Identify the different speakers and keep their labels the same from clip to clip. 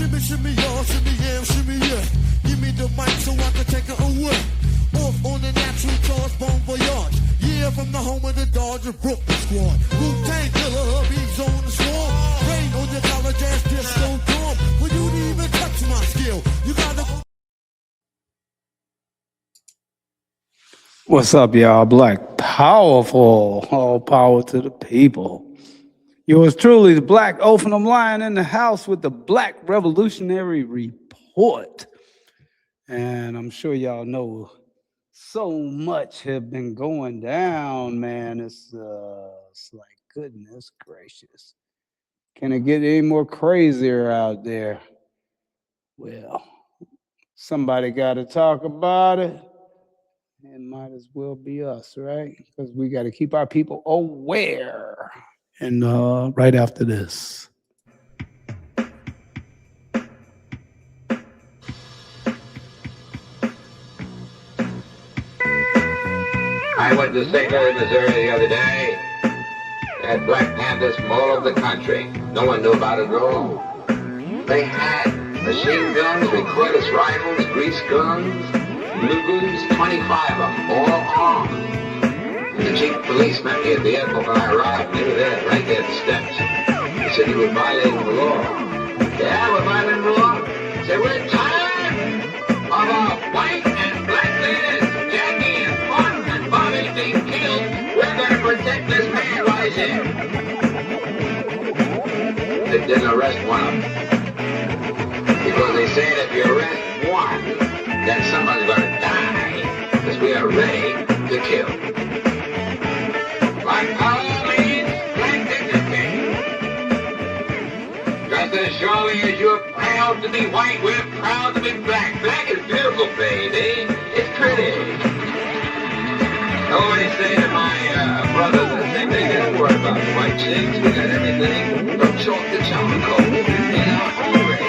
Speaker 1: Shimmy, shimmy, y'all, shimmy, yeah, shimmy, yeah. Give me the mic so I can take it away. Off on the natural charge, bon voyage. Yeah, from the home of the Dodger Brooklyn squad. Wu-Tang Killer, hubby's on the swarm. Rain on your college ass disco dorm. For you to even touch my skill, you gotta...
Speaker 2: What's up, y'all? Black Powerful. All power to the people. Yours truly, the Black Ophenham Lion in the house with the Black Revolutionary Report. And I'm sure y'all know so much have been going down, man. It's like, goodness gracious. Can it get any more crazier out there? Well, somebody got to talk about it. It might as well be us, right? Because we got to keep our people aware. And right after this.
Speaker 3: I went to St. Louis, Missouri the other day. They had Black Panthers from all over the country. No one knew about it at all. They had machine guns, recoilless rifles, grease guns, Lugers, 25 of them, all armed. And the chief policeman here at the airport when I arrived, they were there, right there at the steps. He said you were violating the law. Yeah, we're violating the law. He said, we're tired of our white and black leaders, Jackie and Fun and Bobby being killed. We're going to protect this man while he's here. They didn't arrest one of them. Because they said if you arrest one, then someone's going to die, because we are ready to kill. Black power means black dignity. Just as surely as you're proud to be white, we're proud to be black. Black is beautiful, baby. It's pretty. I always say to my brothers, I say, they don't worry about the white chicks. We got everything from chalk to charcoal in our own race.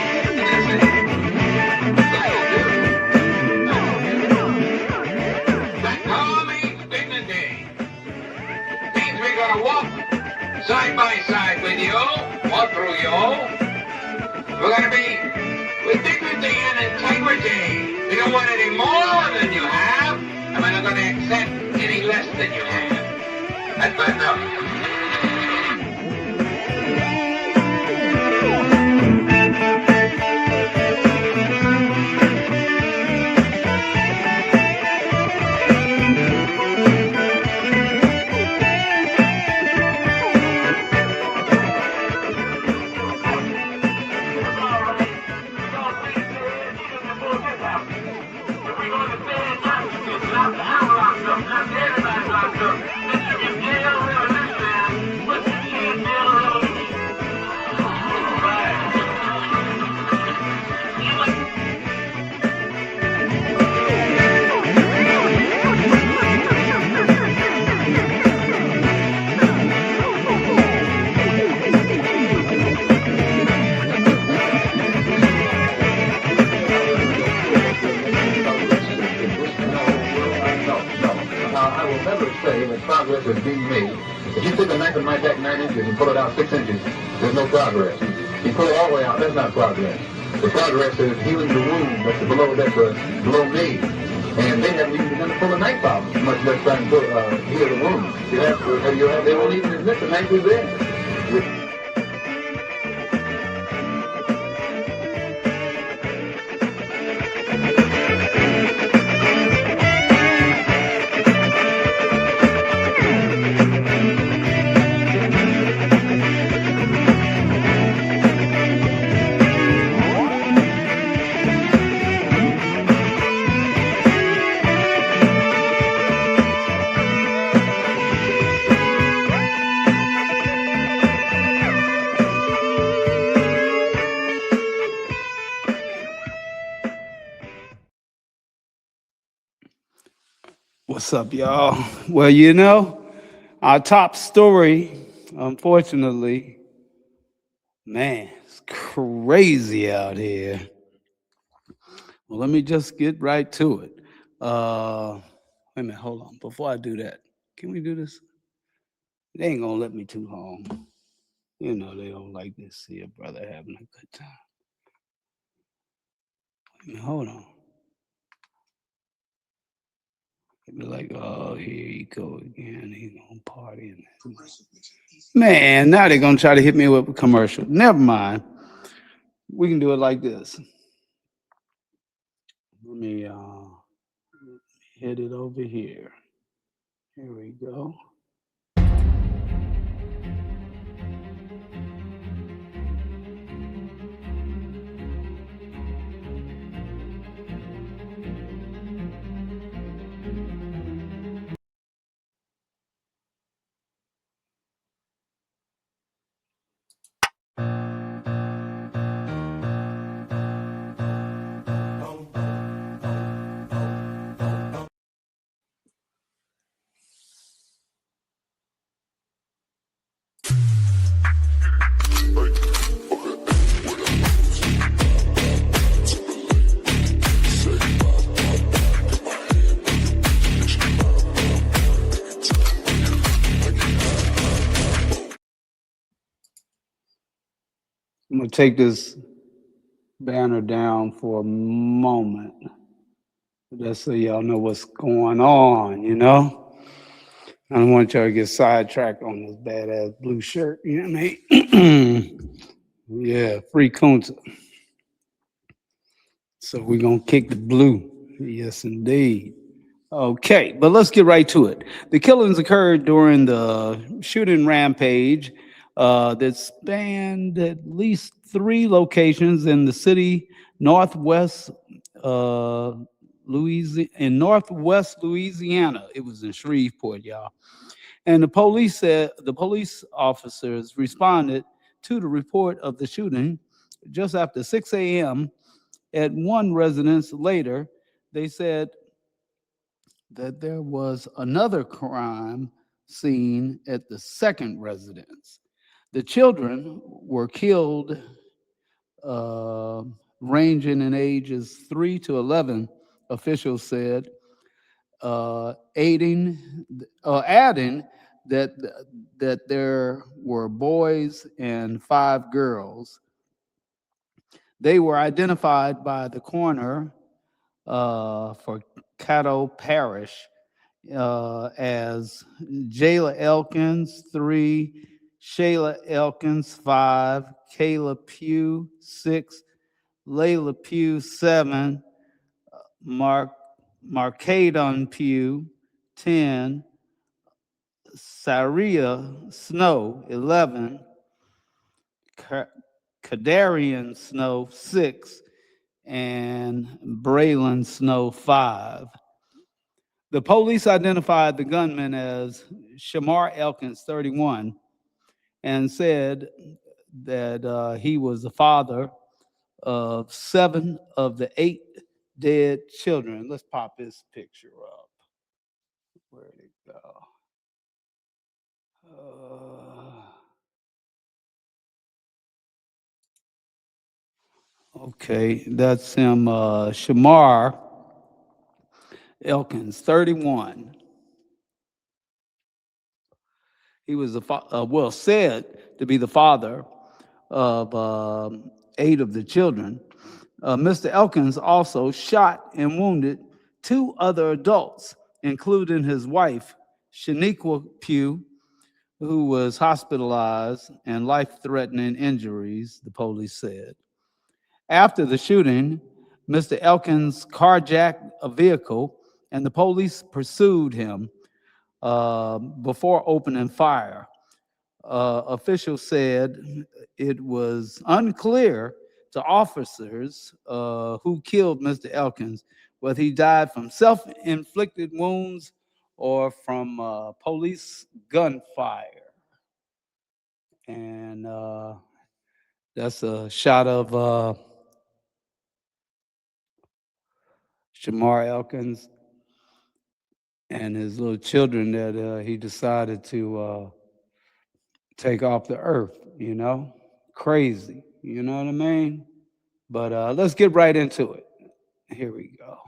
Speaker 3: Side by side with you, or through you. We're going to be with dignity and integrity. We don't want any more than you have, and we're not going to accept any less than you have. That's my enough.
Speaker 4: Progress is being made. If you take a knife and my back 9 inches and pull it out 6 inches, there's no progress. You pull it all the way out, that's not progress. The progress is healing the wound that's below me. And they haven't even begun to pull a knife out, much less trying to heal the wound. They won't even admit the knife is there.
Speaker 2: What's up, y'all? Well, you know, our top story, unfortunately, man, it's crazy out here. Well, let me just get right to it. Wait a minute, hold on. Before I do that, can we do this? They ain't gonna let me too long. You know they don't like to see a brother having a good time. Hold on. It'd be like, oh, here you go again. He's gonna party. Man, now they're gonna try to hit me with a commercial. Never mind. We can do it like this. Let me hit it over here. Here we go. I'm gonna take this banner down for a moment, just so y'all know what's going on, you know? I don't want y'all to get sidetracked on this badass blue shirt, you know what I mean? Yeah, free Kunta. So we're gonna kick the blue. Yes, indeed. Okay, but let's get right to it. The killings occurred during the shooting rampage that spanned at least 3 locations in the city northwest Northwest Louisiana. It was in Shreveport, y'all. And the police said the police officers responded to the report of the shooting just after 6 a.m. At one residence later, they said that there was another crime scene at the second residence. The children were killed, ranging in ages 3 to 11, officials said, adding that there were boys and 5 girls. They were identified by the coroner for Caddo Parish as Jayla Elkins 3, Shayla Elkins 5, Kayla Pugh 6, Layla Pugh 7, Marcadon Pugh 10, Saria Snow 11, Kadarian Snow 6, and Braylon Snow 5. The police identified the gunman as Shamar Elkins, 31, and said that he was the father of 7 of the 8 dead children. Let's pop this picture up. Where'd it go? Okay, that's him, Shamar Elkins, 31. He was said to be the father of 8 of the children. Mr. Elkins also shot and wounded 2 other adults, including his wife, Shaniqua Pugh, who was hospitalized and life-threatening injuries, the police said. After the shooting, Mr. Elkins carjacked a vehicle, and the police pursued him before opening fire. Officials said it was unclear to officers who killed Mr. Elkins, whether he died from self-inflicted wounds or from police gunfire. And that's a shot of Shamar Elkins and his little children that he decided to take off the earth, you know? Crazy, you know what I mean? But let's get right into it. Here we go.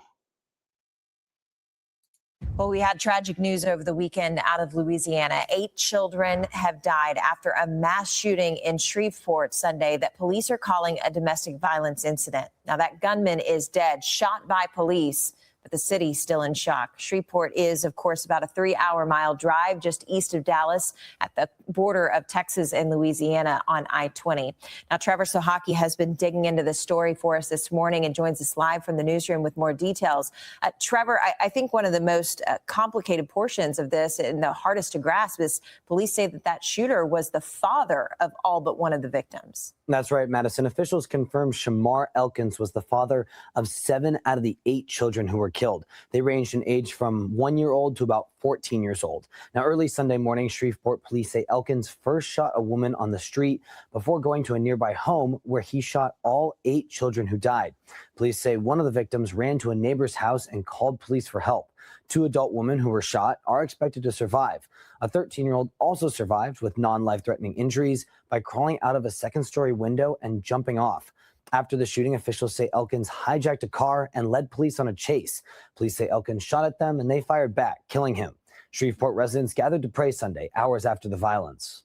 Speaker 5: Well, we had tragic news over the weekend out of Louisiana. 8 children have died after a mass shooting in Shreveport Sunday that police are calling a domestic violence incident. Now, that gunman is dead, shot by police, but the city's still in shock. Shreveport is, of course, about a 3-hour-mile drive just east of Dallas at the border of Texas and Louisiana on I-20. Now, Trevor Sohaki has been digging into this story for us this morning and joins us live from the newsroom with more details. Trevor, I think one of the most complicated portions of this and the hardest to grasp is police say that shooter was the father of all but one of the victims.
Speaker 6: That's right, Madison. Officials confirmed Shamar Elkins was the father of 7 out of the 8 children who were killed. They ranged in age from 1-year-old to about 14 years old. Now, early Sunday morning, Shreveport police say Elkins first shot a woman on the street before going to a nearby home where he shot all 8 children who died. Police say one of the victims ran to a neighbor's house and called police for help. 2 adult women who were shot are expected to survive. A 13-year-old also survived with non-life-threatening injuries by crawling out of a second-story window and jumping off. After the shooting, officials say Elkins hijacked a car and led police on a chase. Police say Elkins shot at them and they fired back, killing him. Shreveport residents gathered to pray Sunday, hours after the violence.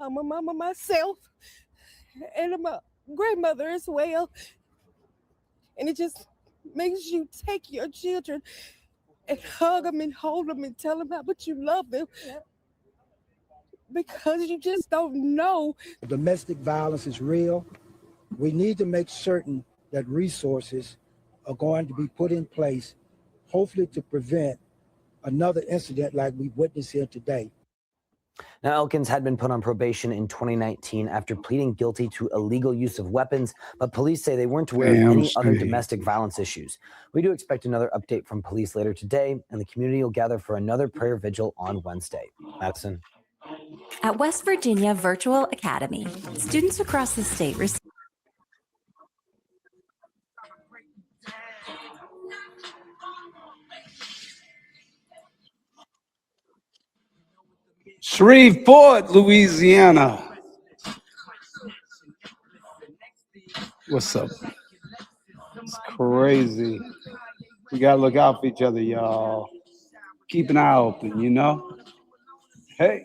Speaker 7: I'm a mama myself, and I'm a grandmother as well. And it just makes you take your children and hug them and hold them and tell them how much you love them. Because you just don't know.
Speaker 8: Domestic violence is real. We need to make certain that resources are going to be put in place, hopefully to prevent another incident like we witnessed here today.
Speaker 6: Now, Elkins had been put on probation in 2019 after pleading guilty to illegal use of weapons, but police say they weren't aware of any other domestic violence issues. We do expect another update from police later today, and the community will gather for another prayer vigil on Wednesday. Madison.
Speaker 9: At West Virginia Virtual Academy, students across the state receive
Speaker 2: Shreveport, Louisiana. What's up? It's crazy. We gotta look out for each other, y'all. Keep an eye open, you know? Hey.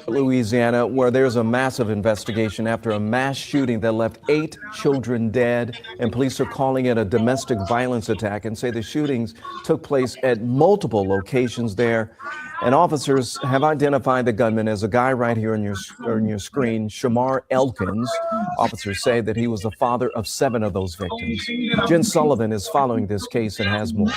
Speaker 10: Louisiana, where there's a massive investigation after a mass shooting that left 8 children dead, and police are calling it a domestic violence attack and say the shootings took place at multiple locations there. And officers have identified the gunman as a guy right here on your screen, Shamar Elkins. Officers say that he was the father of 7 of those victims. Jen Sullivan is following this case and has more.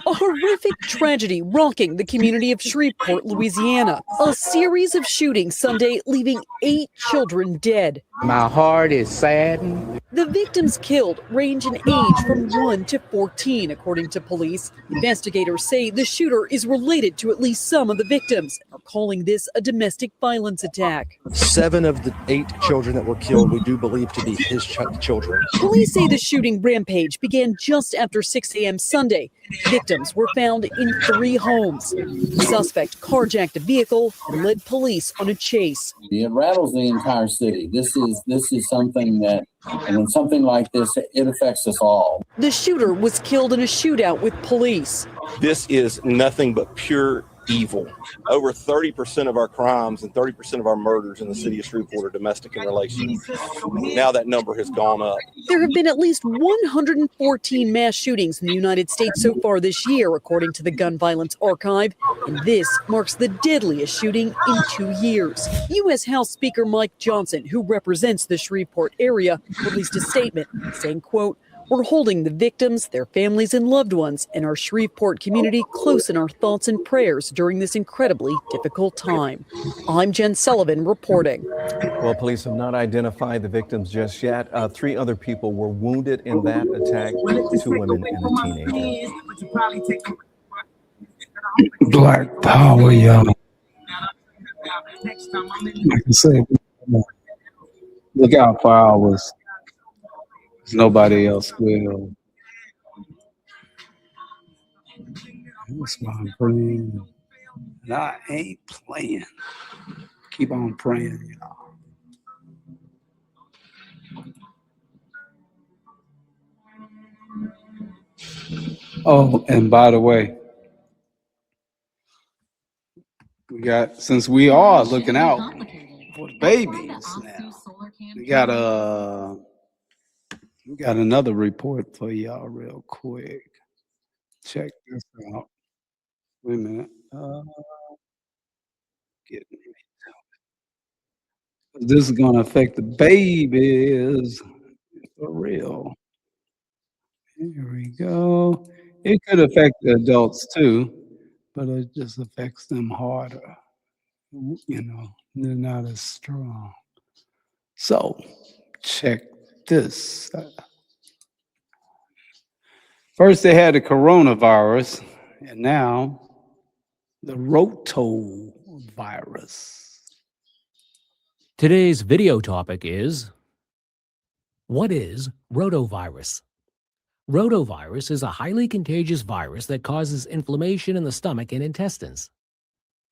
Speaker 11: A horrific tragedy rocking the community of Shreveport, Louisiana. A series of shootings Sunday leaving 8 children dead.
Speaker 12: My heart is saddened.
Speaker 11: The victims killed range in age from 1 to 14, according to police. Investigators say the shooter is related to at least some of the victims and are calling this a domestic violence attack.
Speaker 12: 7 of the 8 children that were killed we do believe to be his children.
Speaker 11: Police say the shooting rampage began just after 6 a.m. Sunday. Victims were found in 3 homes. The suspect carjacked a vehicle and led police on a chase.
Speaker 13: It rattles the entire city. This is something that, and when something like this, it affects us all.
Speaker 11: The shooter was killed in a shootout with police.
Speaker 14: This is nothing but pure evil. Over 30% of our crimes and 30% of our murders in the city of Shreveport are domestic in relation. Now that number has gone up.
Speaker 11: There have been at least 114 mass shootings in the United States so far this year, according to the Gun Violence Archive, and this marks the deadliest shooting in 2 years. U.S. House Speaker Mike Johnson, who represents the Shreveport area, released a statement saying, quote, We're holding the victims, their families, and loved ones in our Shreveport community close in our thoughts and prayers during this incredibly difficult time. I'm Jen Sullivan reporting.
Speaker 10: Well, police have not identified the victims just yet. 3 other people were wounded in that attack, 2 women and a teenager.
Speaker 2: Black power, y'all. Like I said, look out for ours. Nobody else will. That's why I'm praying. And I ain't playing. Keep on praying, y'all. Oh, and by the way, since we are looking out for the babies now, we got another report for y'all real quick. Check this out. Wait a minute. This is going to affect the babies for real. Here we go. It could affect the adults too, but it just affects them harder. You know, they're not as strong. So, check this. First, they had the coronavirus, and now the rotavirus.
Speaker 15: Today's video topic is, what is rotavirus? Rotavirus is a highly contagious virus that causes inflammation in the stomach and intestines,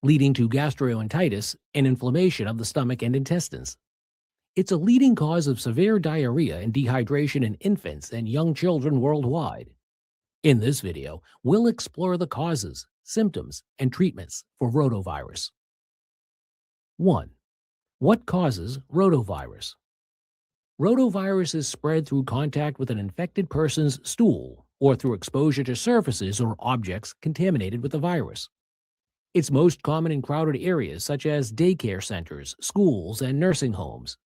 Speaker 15: leading to gastroenteritis and inflammation of the stomach and intestines. It's a leading cause of severe diarrhea and dehydration in infants and young children worldwide. In this video, we'll explore the causes, symptoms, and treatments for rotavirus. 1. What causes rotavirus? Rotavirus is spread through contact with an infected person's stool or through exposure to surfaces or objects contaminated with the virus. It's most common in crowded areas such as daycare centers, schools, and nursing homes.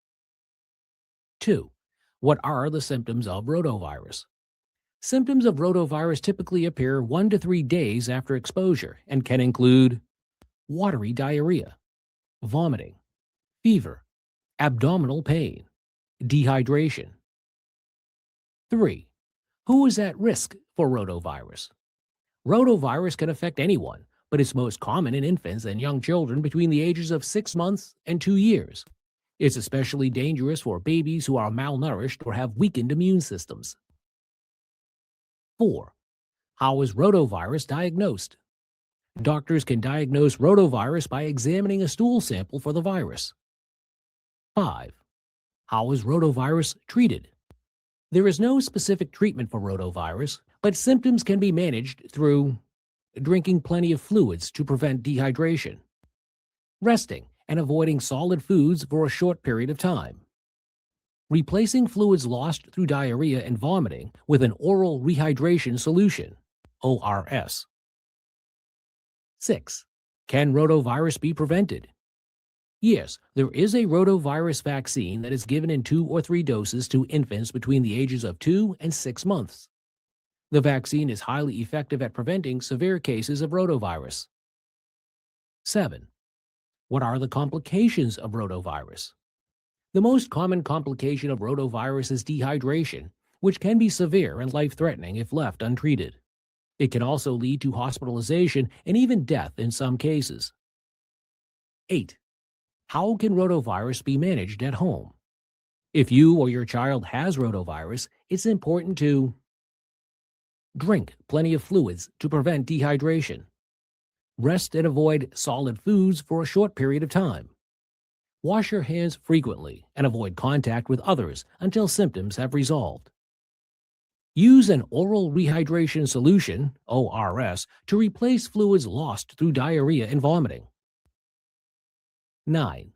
Speaker 15: 2. What are the symptoms of rotavirus? Symptoms of rotavirus typically appear 1 to 3 days after exposure and can include watery diarrhea, vomiting, fever, abdominal pain, dehydration. 3. Who is at risk for rotavirus? Rotavirus can affect anyone, but it's most common in infants and young children between the ages of 6 months and 2 years. It's especially dangerous for babies who are malnourished or have weakened immune systems. 4. How is rotavirus diagnosed? Doctors can diagnose rotavirus by examining a stool sample for the virus. 5. How is rotavirus treated? There is no specific treatment for rotavirus, but symptoms can be managed through drinking plenty of fluids to prevent dehydration, resting and avoiding solid foods for a short period of time, replacing fluids lost through diarrhea and vomiting with an oral rehydration solution, ORS. 6. Can rotavirus be prevented? Yes, there is a rotavirus vaccine that is given in 2 or 3 doses to infants between the ages of 2 and 6 months. The vaccine is highly effective at preventing severe cases of rotavirus. 7. What are the complications of rotavirus? The most common complication of rotavirus is dehydration, which can be severe and life-threatening if left untreated. It can also lead to hospitalization and even death in some cases. 8. How can rotavirus be managed at home? If you or your child has rotavirus, it's important to drink plenty of fluids to prevent dehydration, rest and avoid solid foods for a short period of time, wash your hands frequently and avoid contact with others until symptoms have resolved. Use an oral rehydration solution, ORS, to replace fluids lost through diarrhea and vomiting. 9.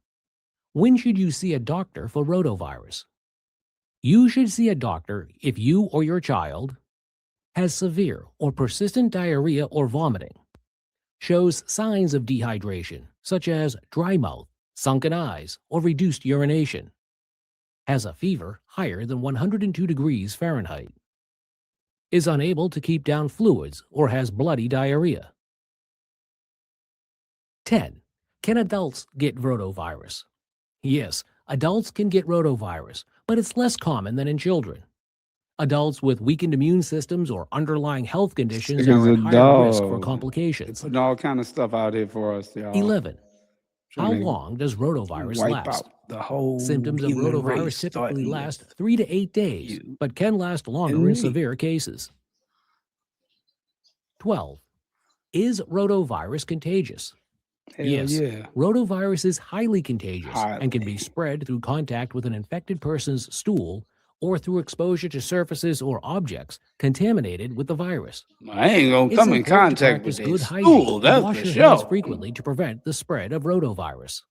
Speaker 15: When should you see a doctor for rotavirus? You should see a doctor if you or your child has severe or persistent diarrhea or vomiting, shows signs of dehydration, such as dry mouth, sunken eyes, or reduced urination, has a fever higher than 102 degrees Fahrenheit, is unable to keep down fluids or has bloody diarrhea. 10. Can adults get rotavirus? Yes, adults can get rotavirus, but it's less common than in children. Adults with weakened immune systems or underlying health conditions
Speaker 2: Sick as
Speaker 15: are
Speaker 2: a
Speaker 15: at higher risk for
Speaker 2: dog.
Speaker 15: complications.
Speaker 2: Putting all kind of stuff out here for us, y'all.
Speaker 15: 11. How
Speaker 2: Trying to
Speaker 15: long does rotavirus
Speaker 2: wipe
Speaker 15: last?
Speaker 2: out the whole
Speaker 15: Symptoms of
Speaker 2: human
Speaker 15: rotavirus
Speaker 2: race,
Speaker 15: typically
Speaker 2: starting
Speaker 15: last
Speaker 2: with
Speaker 15: 3 to 8 days,
Speaker 2: you
Speaker 15: but can last longer
Speaker 2: and
Speaker 15: in
Speaker 2: me.
Speaker 15: severe cases. 12. Is rotavirus contagious?
Speaker 2: Hell
Speaker 15: Yes,
Speaker 2: yeah.
Speaker 15: rotavirus is highly contagious and can
Speaker 2: Highly.
Speaker 15: be spread through contact with an infected person's stool or through exposure to surfaces or objects contaminated with the virus.
Speaker 2: I ain't gonna
Speaker 15: It's
Speaker 2: come in
Speaker 15: important to
Speaker 2: contact
Speaker 15: practice
Speaker 2: with
Speaker 15: good
Speaker 2: that
Speaker 15: hygiene
Speaker 2: stool,
Speaker 15: and
Speaker 2: that's
Speaker 15: wash
Speaker 2: for
Speaker 15: your hands
Speaker 2: sure.
Speaker 15: frequently to prevent the spread of rotavirus.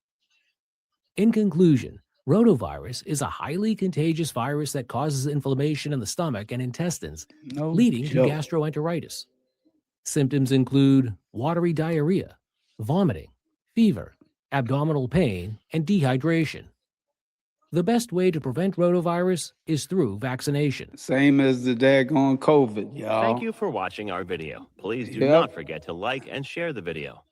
Speaker 15: In conclusion, rotavirus is a highly contagious virus that causes inflammation in the stomach and intestines,
Speaker 2: No
Speaker 15: leading to
Speaker 2: joke.
Speaker 15: gastroenteritis. Symptoms include watery diarrhea, vomiting, fever, abdominal pain, and dehydration. The best way to prevent rotavirus is through vaccination.
Speaker 2: Same as the daggone COVID, y'all.
Speaker 16: Thank you for watching our video. Please do
Speaker 2: Yep.
Speaker 16: not forget to like and share the video.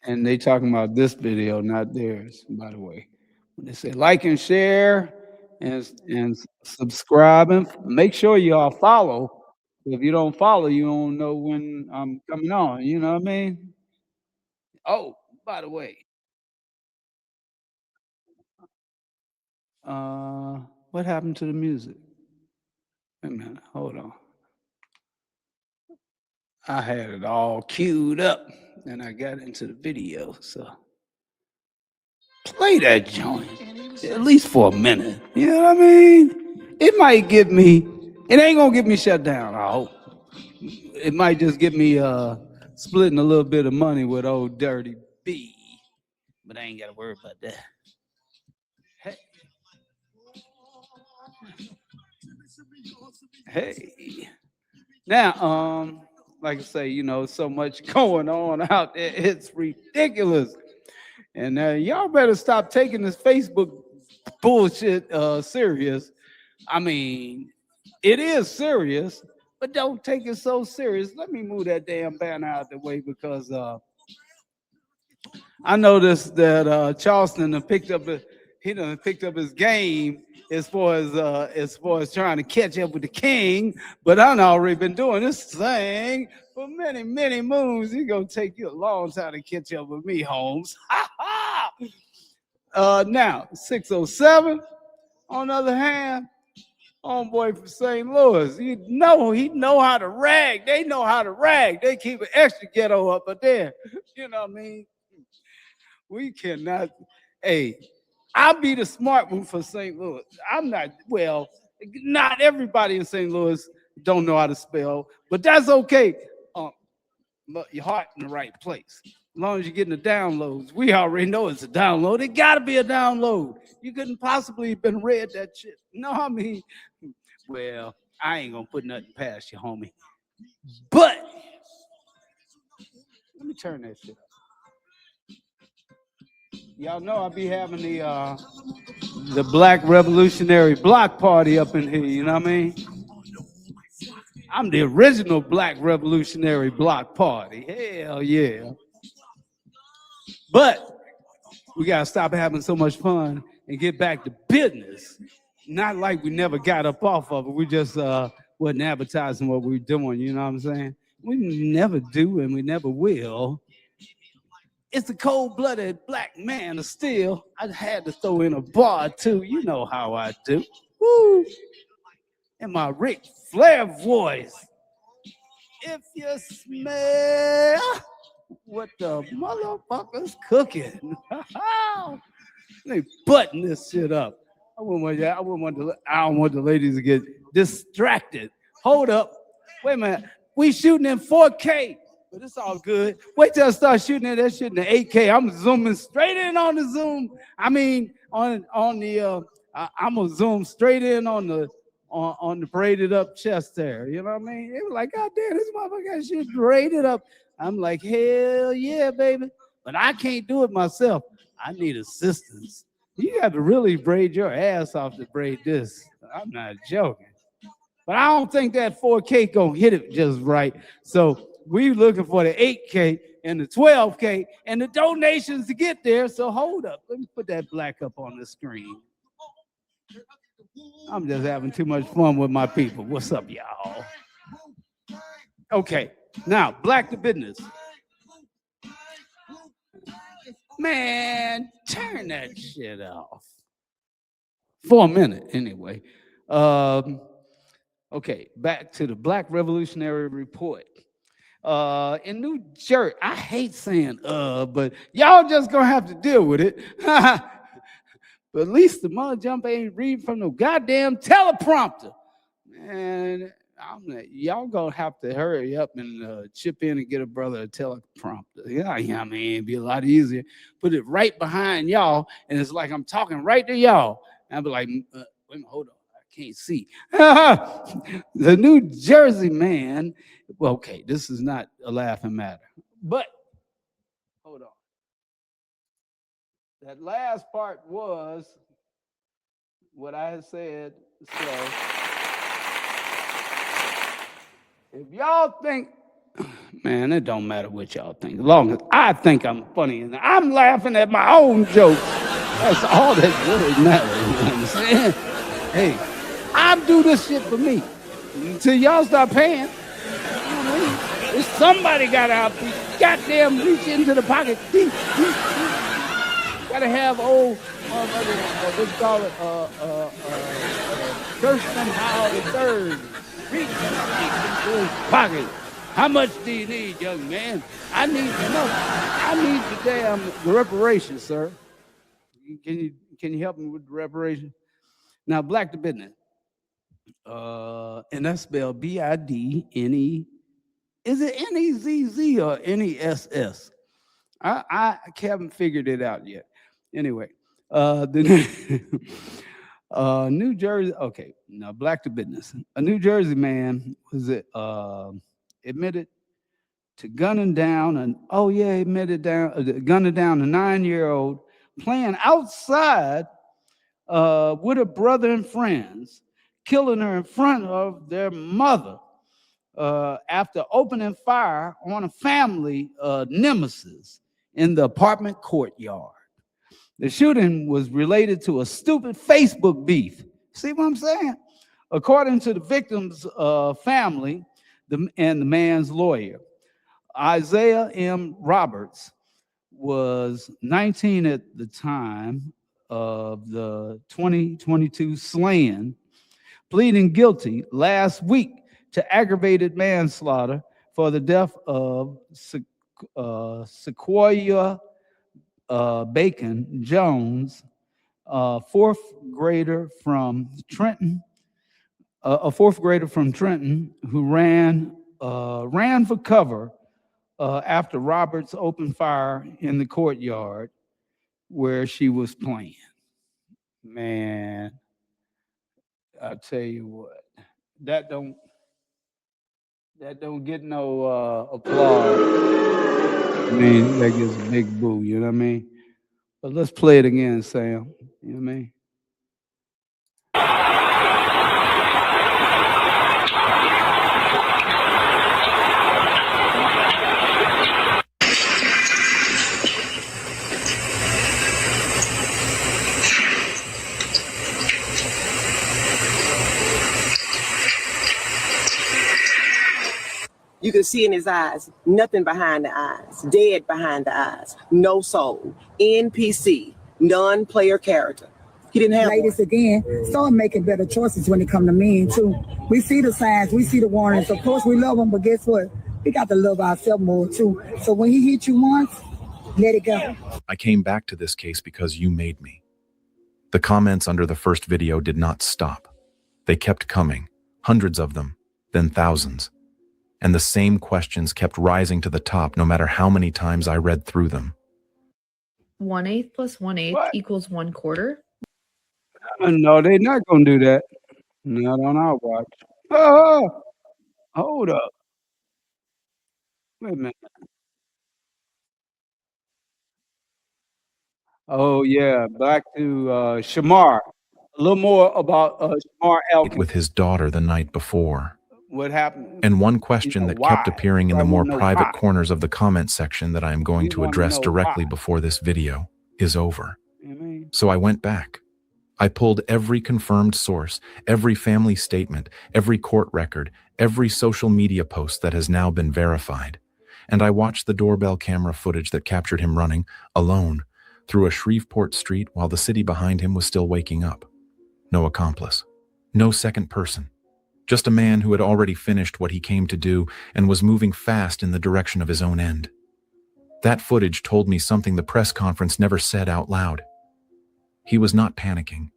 Speaker 2: And they talking about this video, not theirs, by the way. When they say like and share and subscribe, and make sure y'all follow. If you don't follow, you don't know when I'm coming on. You know what I mean? Oh, by the way, what happened to the music? Wait a minute, hold on. I had it all queued up, and I got into the video, so play that joint at least for a minute. You know what I mean? It might get me. It ain't gonna get me shut down. I hope. It might just get me splitting a little bit of money with old Dirty B, but I ain't gotta worry about that. Hey. Hey. Now, like I say, you know, so much going on out there. It's ridiculous. And y'all better stop taking this Facebook bullshit serious. I mean, it is serious, but don't take it so serious. Let me move that damn banner out the way because I noticed that Charleston done picked up his game as far as trying to catch up with the king. But I've already been doing this thing for many, many moons. It's gonna take you a long time to catch up with me, Holmes. Now 607. On the other hand, homeboy from St. Louis, he know how to rag. They know how to rag. They keep it extra ghetto up there. You know what I mean? We cannot. Hey, I'll be the smart one for St. Louis. I'm not. Well, not everybody in St. Louis don't know how to spell, but that's okay. But your heart in the right place. As long as you're getting the downloads, we already know it's a download. It got to be a download. You couldn't possibly have been read that shit. No, I mean, well, I ain't gonna put nothing past you, homie. But let me turn that shit up. Y'all know I'll be having the Black Revolutionary Block Party up in here. You know what I mean? I'm the original Black Revolutionary Block Party. Hell yeah. But we got to stop having so much fun and get back to business. Not like we never got up off of it. We just wasn't advertising what we were doing. You know what I'm saying? We never do and we never will. It's a cold-blooded black man of steel. I had to throw in a bar, too. You know how I do. Woo! In my Ric Flair voice. If you smell what the motherfucker's cooking. They button this shit up. I don't want the ladies to get distracted. Hold up. Wait a minute. We shooting in 4K, but it's all good. Wait till I start shooting that shit in 8K. I'm zooming straight in on the Zoom. I mean, I'm gonna zoom straight in on the braided up chest there. You know what I mean? It was like, God damn, this motherfucker got shit braided up. I'm like, hell yeah, baby. But I can't do it myself. I need assistance. You got to really braid your ass off to braid this. I'm not joking. but I don't think that 4K gonna hit it just right. So we looking for the 8K and the 12K and the donations to get there. So hold up, let me put that black up on the screen. I'm just having too much fun with my people. What's up, y'all? Okay, now black to business. Man, turn that shit off. For a minute, anyway. Okay, back to the Black Revolutionary Report. In New Jersey, I hate saying but y'all just gonna have to deal with it. But at least the mother jump ain't reading from the goddamn teleprompter. Man, y'all gonna have to hurry up and chip in and get a brother a teleprompter. Yeah, I mean, it'd be a lot easier. Put it right behind y'all, and it's like I'm talking right to y'all. And I'll be like, wait a minute, hold on, I can't see. The New Jersey man, well, okay, this is not a laughing matter, but hold on. That last part was what I had said. So if y'all think, man, it don't matter what y'all think. As long as I think I'm funny and I'm laughing at my own jokes, that's all that really matters. You know what I'm saying? Hey, I do this shit for me until y'all start paying. You know what I mean? If somebody got out, goddamn reach into the pocket. Gotta have old what you call it, Kirsten Howell III. Reach into his pocket. How much do you need, young man? I need to know. I need the damn reparations, sir. Can you help me with the reparations? Now, black to business. And that's spelled B-I-D-N-E. Is it N-E-Z-Z or N-E-S-S? I haven't figured it out yet. Anyway, New Jersey, okay, now black to business. A New Jersey man was admitted to gunning down gunning down a 9-year-old playing outside with her brother and friends, killing her in front of their mother after opening fire on a family nemesis in the apartment courtyard. The shooting was related to a stupid Facebook beef. See what I'm saying? According to the victim's family and the man's lawyer, Isaiah M. Roberts was 19 at the time of the 2022 slaying, pleading guilty last week to aggravated manslaughter for the death of Sequoia Bacon Jones, fourth grader from Trenton, who ran for cover after Roberts opened fire in the courtyard where she was playing. Man, I tell you what, that don't get no applause. I mean, that gets a big boo, you know what I mean? But let's play it again, Sam. You know what I mean?
Speaker 17: You can see in his eyes, nothing behind the eyes, dead behind the eyes, no soul, NPC, non-player character. He didn't have
Speaker 18: ladies again, start making better choices when it comes to men too. We see the signs, we see the warnings. Of course we love them, but guess what? We got to love ourselves more too. So when he hit you once, let it go.
Speaker 19: I came back to this case because you made me. The comments under the first video did not stop. They kept coming, hundreds of them, then thousands. And the same questions kept rising to the top no matter how many times I read through them.
Speaker 20: 1/8 plus 1/8 equals 1/4.
Speaker 2: No, they're not going to do that. Not on our watch. Oh, hold up. Wait a minute. Oh, yeah, back to Shamar. A little more about Shamar Elkins.
Speaker 19: With his daughter the night before.
Speaker 2: What happened?
Speaker 19: And one question that kept appearing in the more private
Speaker 2: why.
Speaker 19: corners of the comment section that I am going to address directly before this video is over. So I went back. I pulled every confirmed source, every family statement, every court record, every social media post that has now been verified. And I watched the doorbell camera footage that captured him running, alone, through a Shreveport street while the city behind him was still waking up. No accomplice. No second person. Just a man who had already finished what he came to do and was moving fast in the direction of his own end. That footage told me something the press conference never said out loud. He was not panicking.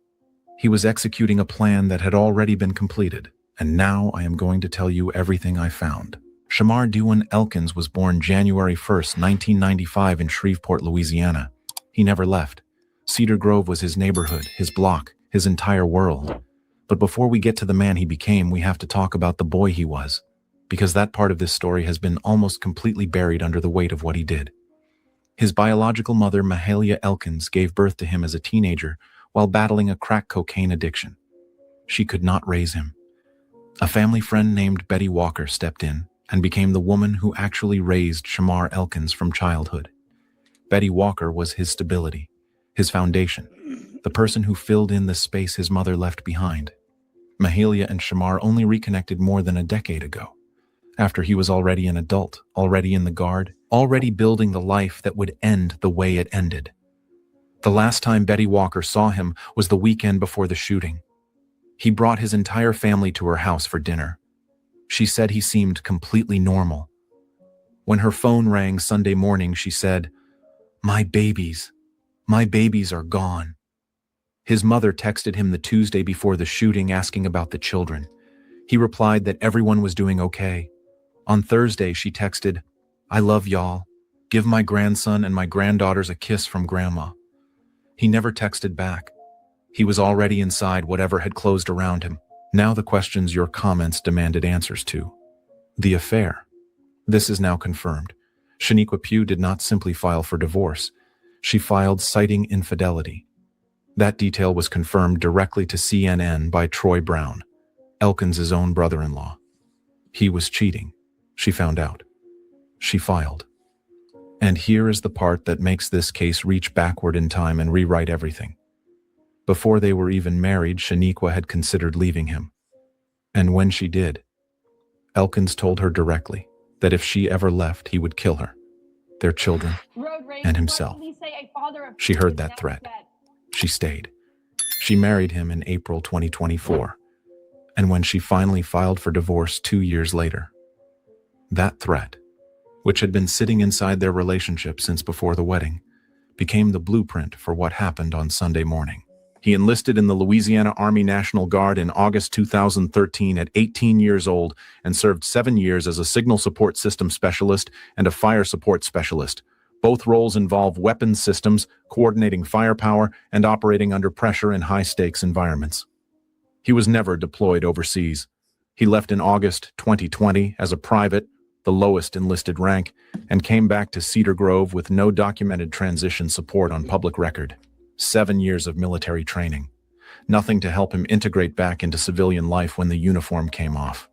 Speaker 19: He was executing a plan that had already been completed, and now I am going to tell you everything I found. Shamar Dewan Elkins was born January 1st, 1995 in Shreveport, Louisiana. He never left. Cedar Grove was his neighborhood, his block, his entire world. But before we get to the man he became, we have to talk about the boy he was, because that part of this story has been almost completely buried under the weight of what he did. His biological mother, Mahalia Elkins, gave birth to him as a teenager while battling a crack cocaine addiction. She could not raise him. A family friend named Betty Walker stepped in and became the woman who actually raised Shamar Elkins from childhood. Betty Walker was his stability, his foundation, the person who filled in the space his mother left behind. Mahalia and Shamar only reconnected more than a decade ago, after he was already an adult, already in the Guard, already building the life that would end the way it ended. The last time Betty Walker saw him was the weekend before the shooting. He brought his entire family to her house for dinner. She said he seemed completely normal. When her phone rang Sunday morning, she said, my babies are gone." His mother texted him the Tuesday before the shooting asking about the children. He replied that everyone was doing okay. On Thursday, she texted, "I love y'all. Give my grandson and my granddaughters a kiss from Grandma." He never texted back. He was already inside whatever had closed around him. Now the questions your comments demanded answers to. The affair. This is now confirmed. Shaniqua Pugh did not simply file for divorce. She filed citing infidelity. That detail was confirmed directly to CNN by Troy Brown, Elkins' own brother-in-law. He was cheating. She found out. She filed. And here is the part that makes this case reach backward in time and rewrite everything. Before they were even married, Shaniqua had considered leaving him. And when she did, Elkins told her directly that if she ever left, he would kill her, their children, and himself. She heard that threat. She stayed. She married him in April 2024. And when she finally filed for divorce 2 years later, that threat, which had been sitting inside their relationship since before the wedding, became the blueprint for what happened on Sunday morning. He enlisted in the Louisiana Army National Guard in August 2013 at 18 years old and served 7 years as a signal support system specialist and a fire support specialist. Both roles involve weapons systems, coordinating firepower, and operating under pressure in high-stakes environments. He was never deployed overseas. He left in August 2020 as a private, the lowest enlisted rank, and came back to Cedar Grove with no documented transition support on public record. 7 years of military training. Nothing to help him integrate back into civilian life when the uniform came off.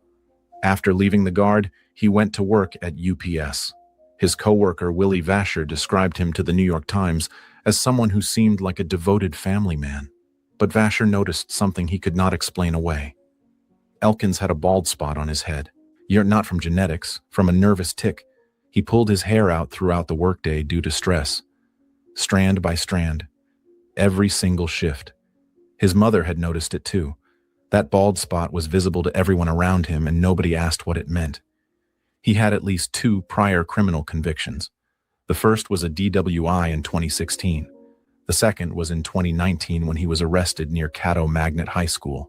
Speaker 19: After leaving the Guard, he went to work at UPS. His co-worker, Willie Vasher, described him to the New York Times as someone who seemed like a devoted family man. But Vasher noticed something he could not explain away. Elkins had a bald spot on his head. Not from genetics, from a nervous tic. He pulled his hair out throughout the workday due to stress. Strand by strand. Every single shift. His mother had noticed it too. That bald spot was visible to everyone around him and nobody asked what it meant. He had at least 2 prior criminal convictions. The first was a DWI in 2016. The second was in 2019 when he was arrested near Caddo Magnet High School.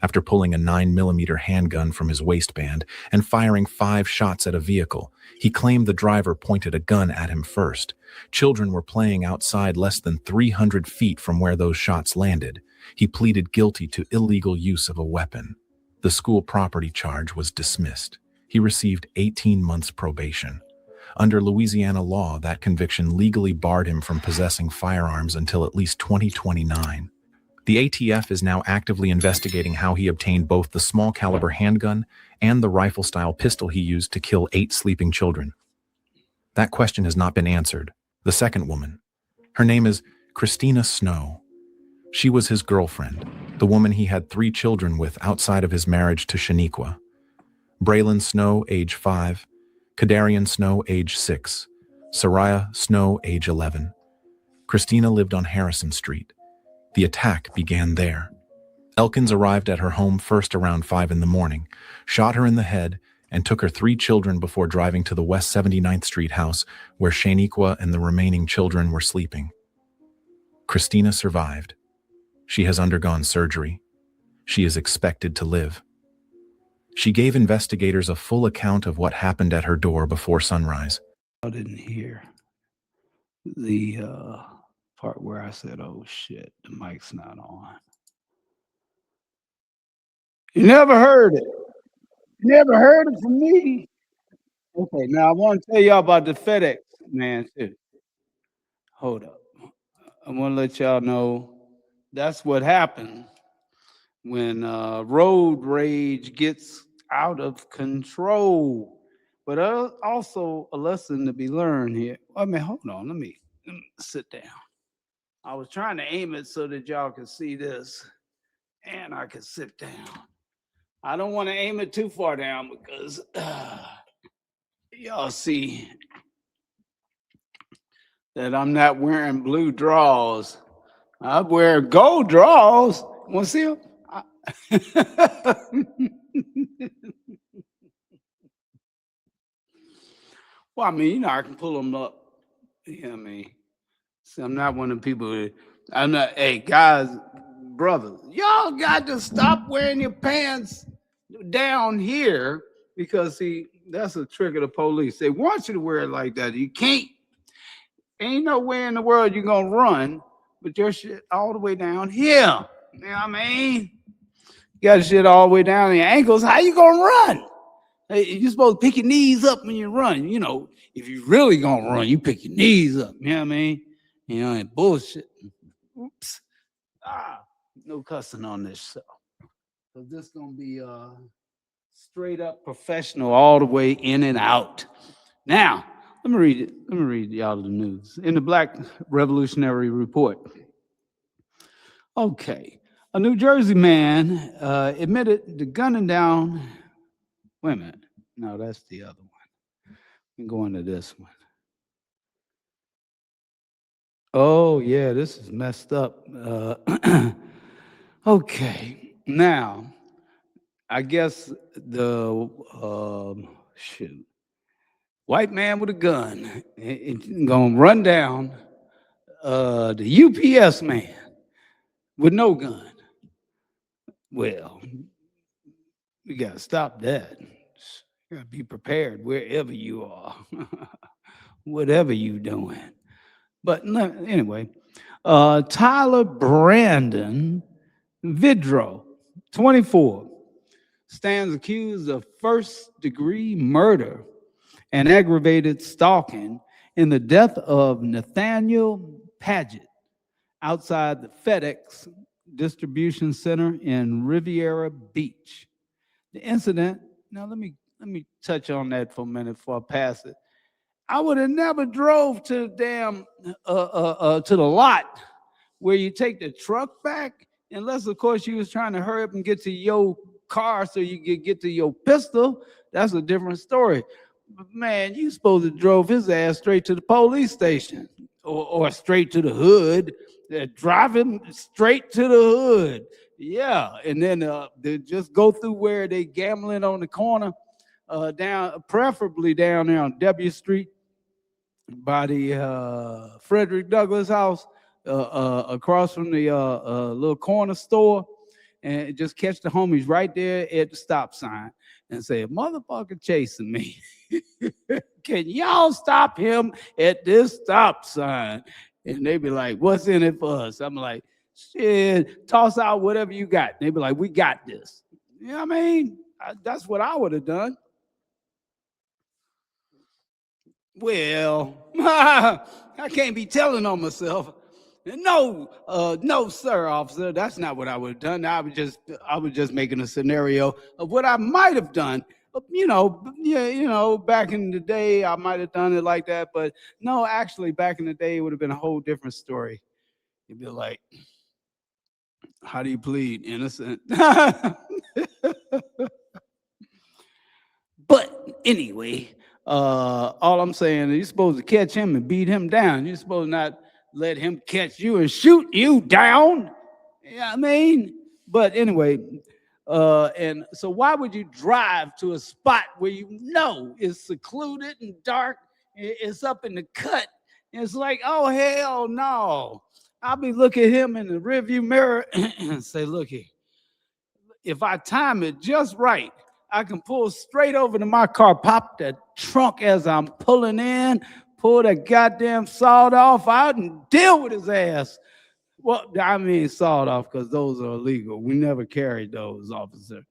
Speaker 19: After pulling a 9mm handgun from his waistband and firing 5 shots at a vehicle, he claimed the driver pointed a gun at him first. Children were playing outside less than 300 feet from where those shots landed. He pleaded guilty to illegal use of a weapon. The school property charge was dismissed. He received 18 months probation. Under Louisiana law, that conviction legally barred him from possessing firearms until at least 2029. The ATF is now actively investigating how he obtained both the small caliber handgun and the rifle-style pistol he used to kill 8 sleeping children. That question has not been answered. The second woman. Her name is Christina Snow. She was his girlfriend, the woman he had 3 children with outside of his marriage to Shaniqua. Braylon Snow, age 5, Kadarian Snow, age 6, Soraya Snow, age 11. Christina lived on Harrison Street. The attack began there. Elkins arrived at her home first around 5 in the morning, shot her in the head, and took her 3 children before driving to the West 79th Street house where Shaniqua and the remaining children were sleeping. Christina survived. She has undergone surgery. She is expected to live. She gave investigators a full account of what happened at her door before sunrise.
Speaker 2: I didn't hear the part where I said, oh shit, the mic's not on. You never heard it. You never heard it from me. Okay, now I want to tell y'all about the FedEx man too. Hold up. I want to let y'all know that's what happened when road rage gets out of control. But also a lesson to be learned here. I mean, hold on, let me sit down. I was trying to aim it so that y'all could see this and I could sit down. I don't want to aim it too far down because y'all see that I'm not wearing blue drawers. I'm wearing gold drawers. Want to see them? Well, I mean, you know, I can pull them up. You know what I mean? See, I'm not one of the people that, I'm not, hey, guys, brothers, y'all got to stop wearing your pants down here because, see, that's a trick of the police. They want you to wear it like that. You can't. Ain't no way in the world you're going to run with your shit all the way down here. You know what I mean? You got shit all the way down in your ankles. How you going to run? Hey, you're supposed to pick your knees up when you run. You know, if you really going to run, you pick your knees up. You know what I mean? You know, and bullshit. Oops. No cussing on this show. So this going to be straight up professional all the way in and out. Now, let me read it. Let me read y'all the news. In the Black Revolutionary Report. Okay. A New Jersey man admitted to gunning down. Wait a minute. No, that's the other one. I'm going to this one. Oh, yeah, this is messed up. Okay. Now, I guess the white man with a gun gonna run down the UPS man with no gun. Well, we gotta stop that. You gotta be prepared wherever you are, whatever you doing. But anyway, Tyler Brandon Vidro, 24, stands accused of first-degree murder and aggravated stalking in the death of Nathaniel Paget outside the FedEx distribution center in Riviera Beach. The incident, now let me touch on that for a minute before I pass it. I would have never drove to the damn to the lot where you take the truck back, unless of course you was trying to hurry up and get to your car so you could get to your pistol. That's a different story. But man, you supposed to drove his ass straight to the police station or straight to the hood. Drive him straight to the hood. Yeah, and then they just go through where they gambling on the corner, preferably down there on W Street by the Frederick Douglass house, across from the little corner store, and just catch the homies right there at the stop sign and say, "Motherfucker chasing me. Can y'all stop him at this stop sign?" And they be like, "What's in it for us?" I'm like, "Shit, toss out whatever you got." They be like, "We got this." You know what I mean? That's what I would have done. Well, I can't be telling on myself. No, sir, officer. That's not what I would have done. I was just making a scenario of what I might have done. Back in the day, I might have done it like that. But no, actually, back in the day, it would have been a whole different story. You'd be like, how do you plead? Innocent. But anyway, all I'm saying is you're supposed to catch him and beat him down. You're supposed to not let him catch you and shoot you down. Yeah, I mean, but anyway, and so why would you drive to a spot where you know is secluded and dark? It's up in the cut. It's like, oh hell no. I'll be looking at him in the rearview mirror and say, look here, if I time it just right, I can pull straight over to my car, pop the trunk as I'm pulling in, pull that goddamn sawed off out and deal with his ass. Well, I mean sawed off because those are illegal. We never carried those, officer.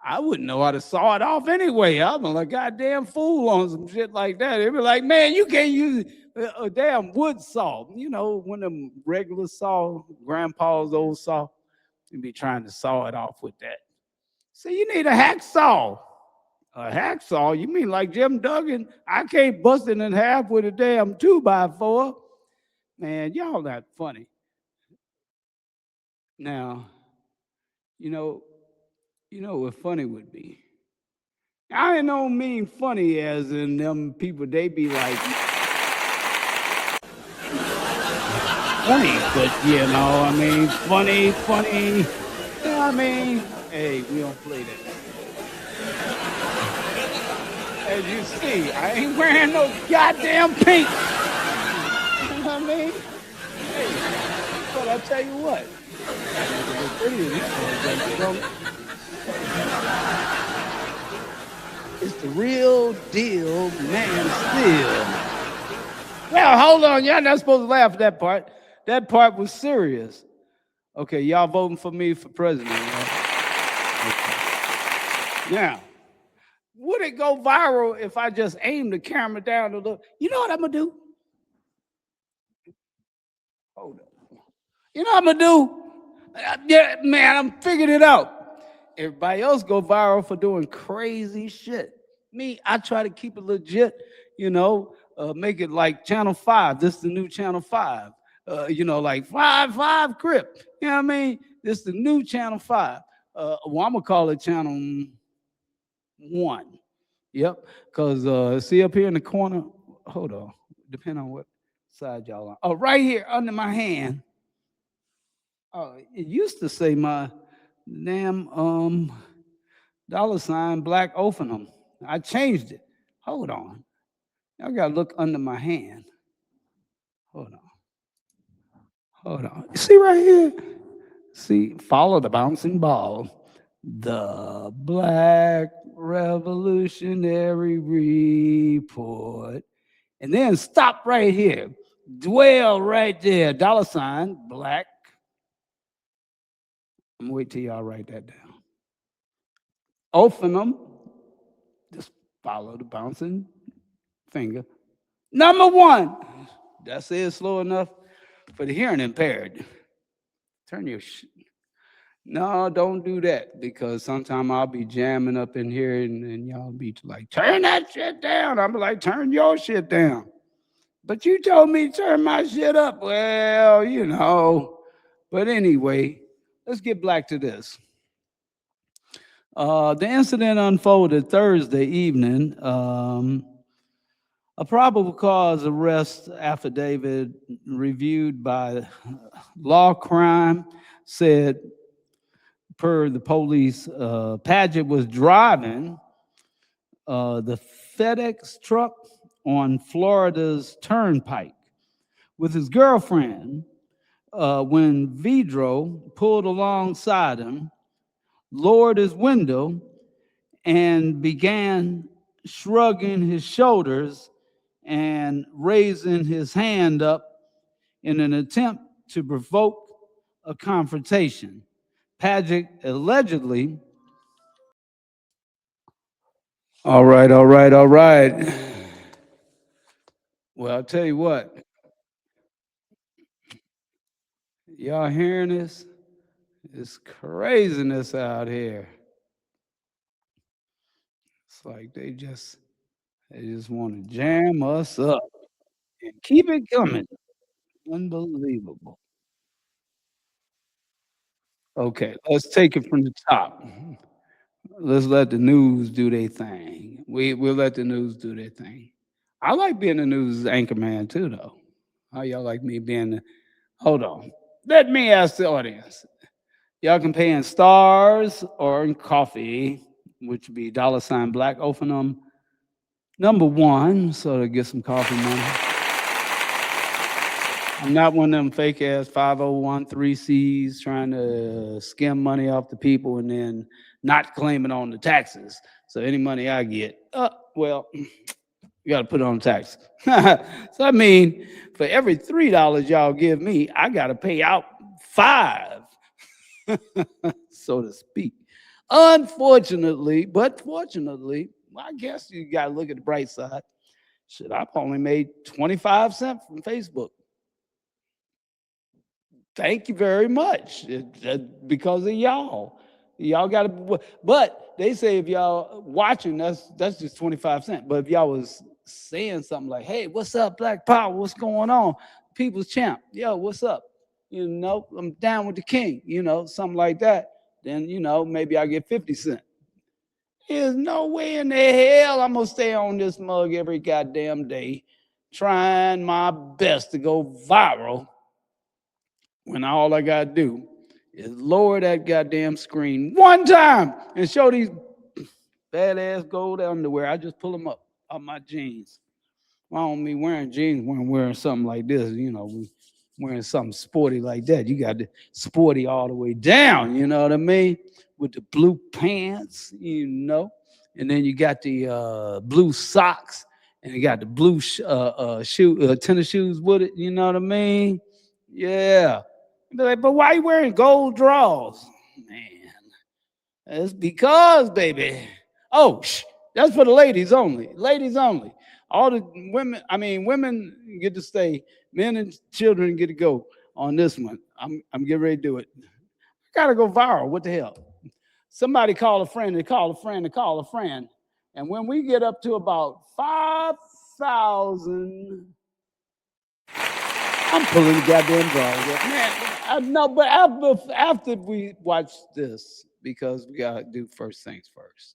Speaker 2: I wouldn't know how to saw it off anyway. I'm a goddamn fool on some shit like that. They'd be like, man, you can't use a damn wood saw. You know, one of them regular saw, grandpa's old saw, you'd be trying to saw it off with that. So you need a hacksaw. A hacksaw? You mean like Jim Duggan? I can't bust it in half with a damn 2x4. Man, y'all not funny. Now, you know what funny would be? I don't mean funny as in them people, they be like funny, but I mean, funny. You know what I mean? Hey, we don't play that. As you see, I ain't wearing no goddamn pink. You know what I mean? Hey, but I tell you what. It's the real deal, man, still. Well, hold on. Y'all not supposed to laugh at that part. That part was serious. Okay, y'all voting for me for president, right? Okay. Now, would it go viral if I just aim the camera down a little? You know what I'm going to do? Hold up. You know what I'm going to do? Yeah, man, I'm figuring it out. Everybody else go viral for doing crazy shit. Me, I try to keep it legit, make it like Channel 5. This is the new Channel 5. Like 5 Crip. You know what I mean? This is the new Channel 5. I'm going to call it Channel 1. Yep, because see up here in the corner, hold on, depending on what side y'all on. Oh, right here under my hand. Oh, it used to say my damn $ Black Ophenham. I changed it. Hold on. Y'all gotta look under my hand. Hold on. You see right here? See, follow the bouncing ball. The Black Revolutionary Report. And then stop right here. Dwell right there. $ Black. I'm gonna wait till y'all write that down. Ophenham. Just follow the bouncing finger. Number 1. That's it, slow enough for the hearing impaired. Turn your No, don't do that, because sometimes I'll be jamming up in here and y'all be like, turn that shit down. I'm like, turn your shit down. But you told me to turn my shit up. Well, But anyway, let's get back to this. The incident unfolded Thursday evening. A probable cause arrest affidavit reviewed by law crime said, per the police, Padgett was driving the FedEx truck on Florida's Turnpike with his girlfriend when Vidro pulled alongside him, lowered his window, and began shrugging his shoulders and raising his hand up in an attempt to provoke a confrontation. Padgett allegedly, all right. Well, I'll tell you what, y'all hearing this? It's craziness out here. It's like they just want to jam us up and keep it coming. Unbelievable. Okay, let's take it from the top. Let's let the news do their thing. We'll let the news do their thing. I like being a news anchor man too, though. How y'all like me being the hold on. Let me ask the audience. Y'all can pay in stars or in coffee, which would be $ Black Ophenum #1, so to get some coffee money. I'm not one of them fake ass 501(c)(3)s trying to skim money off the people and then not claim it on the taxes. So any money I get, well, you got to put it on tax. So I mean, for every $3 y'all give me, I got to pay out 5, so to speak. Unfortunately, but fortunately, I guess you got to look at the bright side. Shit, I've only made 25 cents from Facebook. Thank you very much. Because of y'all. Y'all got to, but they say if y'all watching, that's just 25 cents. But if y'all was saying something like, hey, what's up, Black Power? What's going on? People's champ. Yo, what's up? You know, I'm down with the king, you know, something like that. Then, you know, maybe I get 50 cents. There's no way in the hell I'm going to stay on this mug every goddamn day trying my best to go viral when all I got to do is lower that goddamn screen one time and show these badass gold underwear. I just pull them up on my jeans. I don't mean wearing jeans when I'm wearing something like this, you know, wearing something sporty like that. You got the sporty all the way down, you know what I mean? With the blue pants, you know, and then you got the blue socks and you got the blue tennis shoes with it, you know what I mean? Yeah. Be like, but why you wearing gold drawers? Man, it's because, baby. Oh, that's for the ladies only. Ladies only. All the women get to stay. Men and children get to go on this one. I'm getting ready to do it. I gotta go viral. What the hell? Somebody call a friend, they call a friend, they call a friend. And when we get up to about 5,000, I'm pulling the goddamn drawers up. Man, no, but after we watch this, because we gotta do first things first.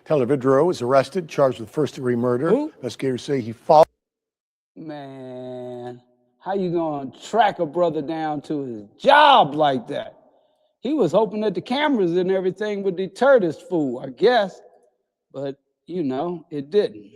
Speaker 21: Tyler Vidro is arrested, charged with first-degree murder.
Speaker 2: Who?
Speaker 21: Investigators say he followed.
Speaker 2: Man, how you gonna track a brother down to his job like that? He was hoping that the cameras and everything would deter this fool, I guess. But, you know, it didn't.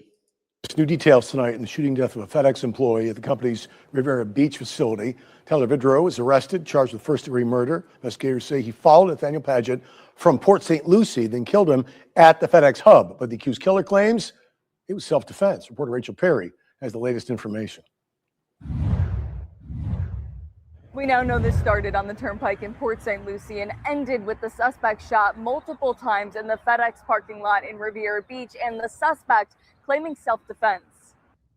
Speaker 21: New details tonight in the shooting death of a FedEx employee at the company's Riviera Beach facility. Tyler Vidro is arrested, charged with first-degree murder. Investigators say he followed Nathaniel Paget from Port St. Lucie, then killed him at the FedEx hub. But the accused killer claims it was self-defense. Reporter Rachel Perry has the latest information.
Speaker 22: We now know this started on the turnpike in Port St. Lucie and ended with the suspect shot multiple times in the FedEx parking lot in Riviera Beach, and the suspect claiming self-defense.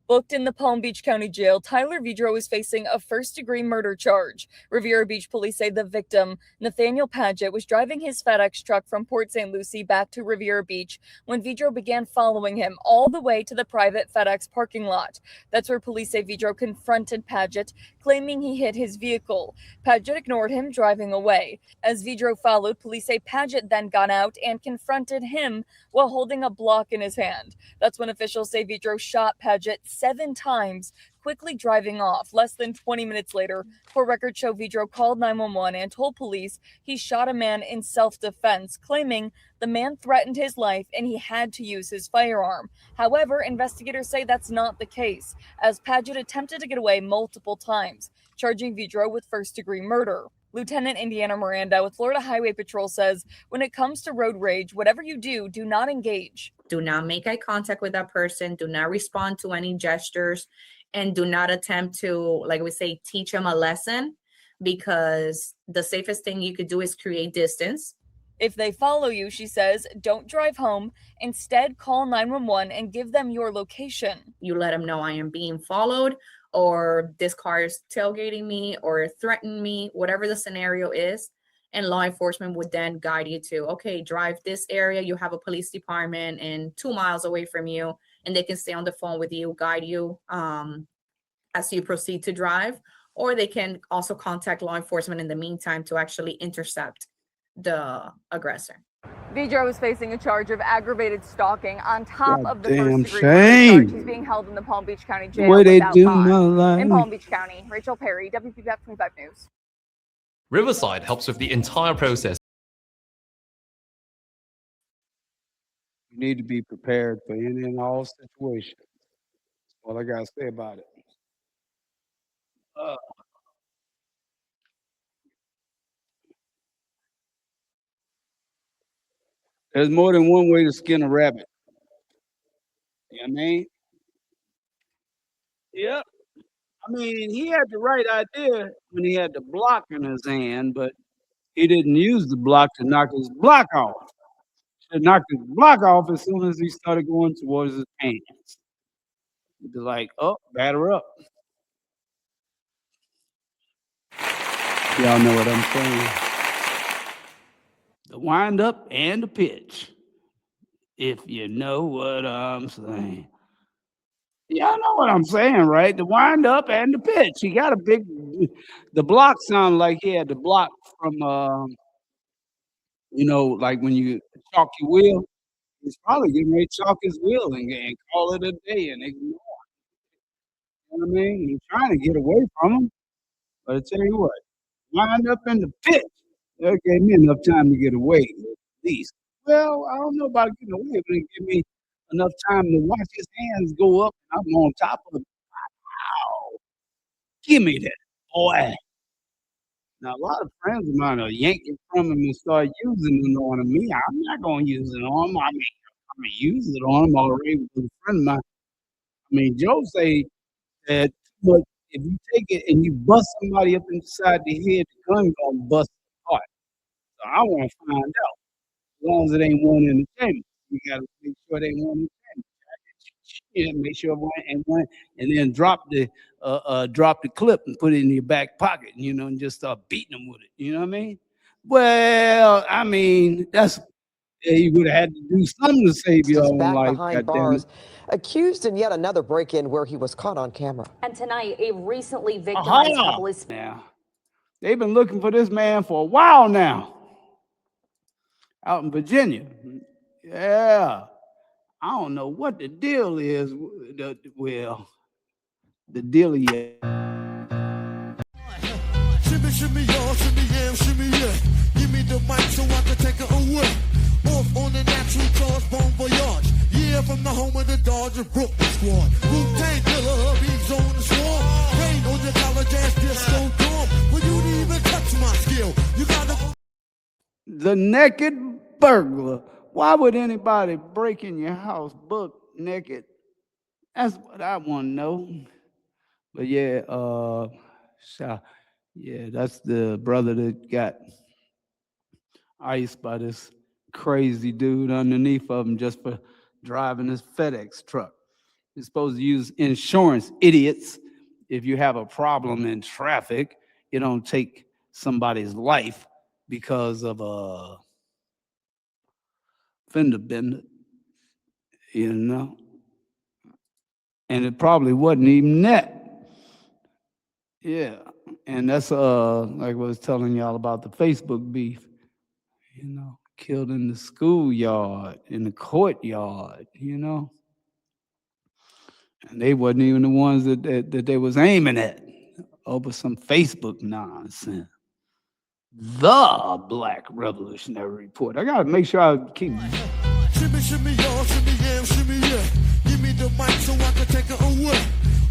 Speaker 22: Booked in the Palm Beach County Jail, Tyler Vidro is facing a first-degree murder charge. Riviera Beach police say the victim, Nathaniel Paget, was driving his FedEx truck from Port St. Lucie back to Riviera Beach when Vidro began following him all the way to the private FedEx parking lot. That's where police say Vidro confronted Paget, claiming he hit his vehicle. Paget ignored him, driving away. As Vidro followed, police say Paget then got out and confronted him while holding a block in his hand. That's when officials say Vidro shot Paget 7 times, quickly driving off. Less than 20 minutes later, court records show Vidro called 911 and told police he shot a man in self-defense, claiming the man threatened his life and he had to use his firearm. However, investigators say that's not the case, as Paget attempted to get away multiple times, charging Vidro with first-degree murder. Lieutenant Indiana Miranda with Florida Highway Patrol says, when it comes to road rage, whatever you do not engage.
Speaker 23: Do not make eye contact with that person. Do not respond to any gestures, and do not attempt to, like we say, teach them a lesson, because the safest thing you could do is create distance.
Speaker 22: If they follow you, she says, don't drive home. Instead, call 911 and give them your location.
Speaker 23: You let them know I am being followed, or this car is tailgating me or threaten me, whatever the scenario is. And law enforcement would then guide you to, okay, drive this area. You have a police department and 2 miles away from you, and they can stay on the phone with you, guide you as you proceed to drive. Or they can also contact law enforcement in the meantime to actually intercept the aggressor.
Speaker 22: Vidro is facing a charge of aggravated stalking on top of the
Speaker 2: Goddamn
Speaker 22: first-degree murder
Speaker 2: shame.
Speaker 22: charge. He's being held in the Palm Beach County
Speaker 2: The
Speaker 22: Jail
Speaker 2: way they
Speaker 22: without
Speaker 2: do
Speaker 22: bond.
Speaker 2: my life.
Speaker 22: In Palm Beach County, Rachel Perry, WPBF 25 News.
Speaker 1: Riverside helps with the entire process.
Speaker 2: You need to be prepared for any and all situations. That's all I got to say about it. There's more than one way to skin a rabbit. You know what I mean? Yep. I mean, he had the right idea when he had the block in his hand, but he didn't use the block to knock his block off. He knocked his block off as soon as he started going towards his hands. He'd be like, oh, batter up. Y'all know what I'm saying. The wind up and the pitch. If you know what I'm saying. Y'all know what I'm saying, right? The wind up and the pitch. He got a big, the block sounded like he had the block from, you know, like when you chalk your wheel. He's probably getting ready to chalk his wheel and call it a day and ignore it. You know what I mean? He's trying to get away from him. But I tell you what, wind up in the pitch. That gave me enough time to get away, at least. Well, I don't know about getting away, but it gave me enough time to watch his hands go up. I'm on top of him. Wow. Give me that, boy. Now, a lot of friends of mine are yanking from him and start using it on me. I'm not going to use it on him. I mean, I'm going to use it on him already with a friend of mine. I mean, Joe say that but if you take it and you bust somebody up inside the head, the gun going to bust apart. So I want to find out. As long as it ain't one in the chamber. You got to make sure it ain't one in the chamber. Yeah, make sure one, and then drop the clip and put it in your back pocket, you know, and just start beating them with it. You know what I mean? Well, I mean, you would have had to do something to save your own
Speaker 3: back
Speaker 2: life.
Speaker 3: behind bars, accused in yet another break-in where he was caught on camera.
Speaker 4: And tonight, a recently victimized couple is
Speaker 2: now. They've been looking for this man for a while now. Out in Virginia. Yeah. I don't know what the deal is. Well, the deal is.
Speaker 24: Shimmy, shimmy, y'all, shimmy, yam, shimmy, yeah. Give me the mic so I can take it away. Off on the natural charge, bon voyage. Yeah, from the home of the Dodger Brooklyn squad. Wu-Tang Killer, beats on the swarm. Rain on your college ass disco dorm. Well, you didn't even touch my skill. You gotta.
Speaker 2: The naked burglar. Why would anybody break in your house buck naked? That's what I want to know. But yeah, that's the brother that got iced by this crazy dude underneath of him just for driving his FedEx truck. You're supposed to use insurance, idiots. If you have a problem in traffic, you don't take somebody's life because of a fender bender, you know. And it probably wasn't even that. Yeah. And that's like I was telling y'all about the Facebook beef, you know, killed in the schoolyard, in the courtyard, you know. And they wasn't even the ones that they was aiming at over some Facebook nonsense. The Black Revolutionary Report. I gotta make sure I keep.
Speaker 24: Shimmy, shimmy, y'all, shimmy, yam, shimmy, yeah. Give me the mic so I can take it away.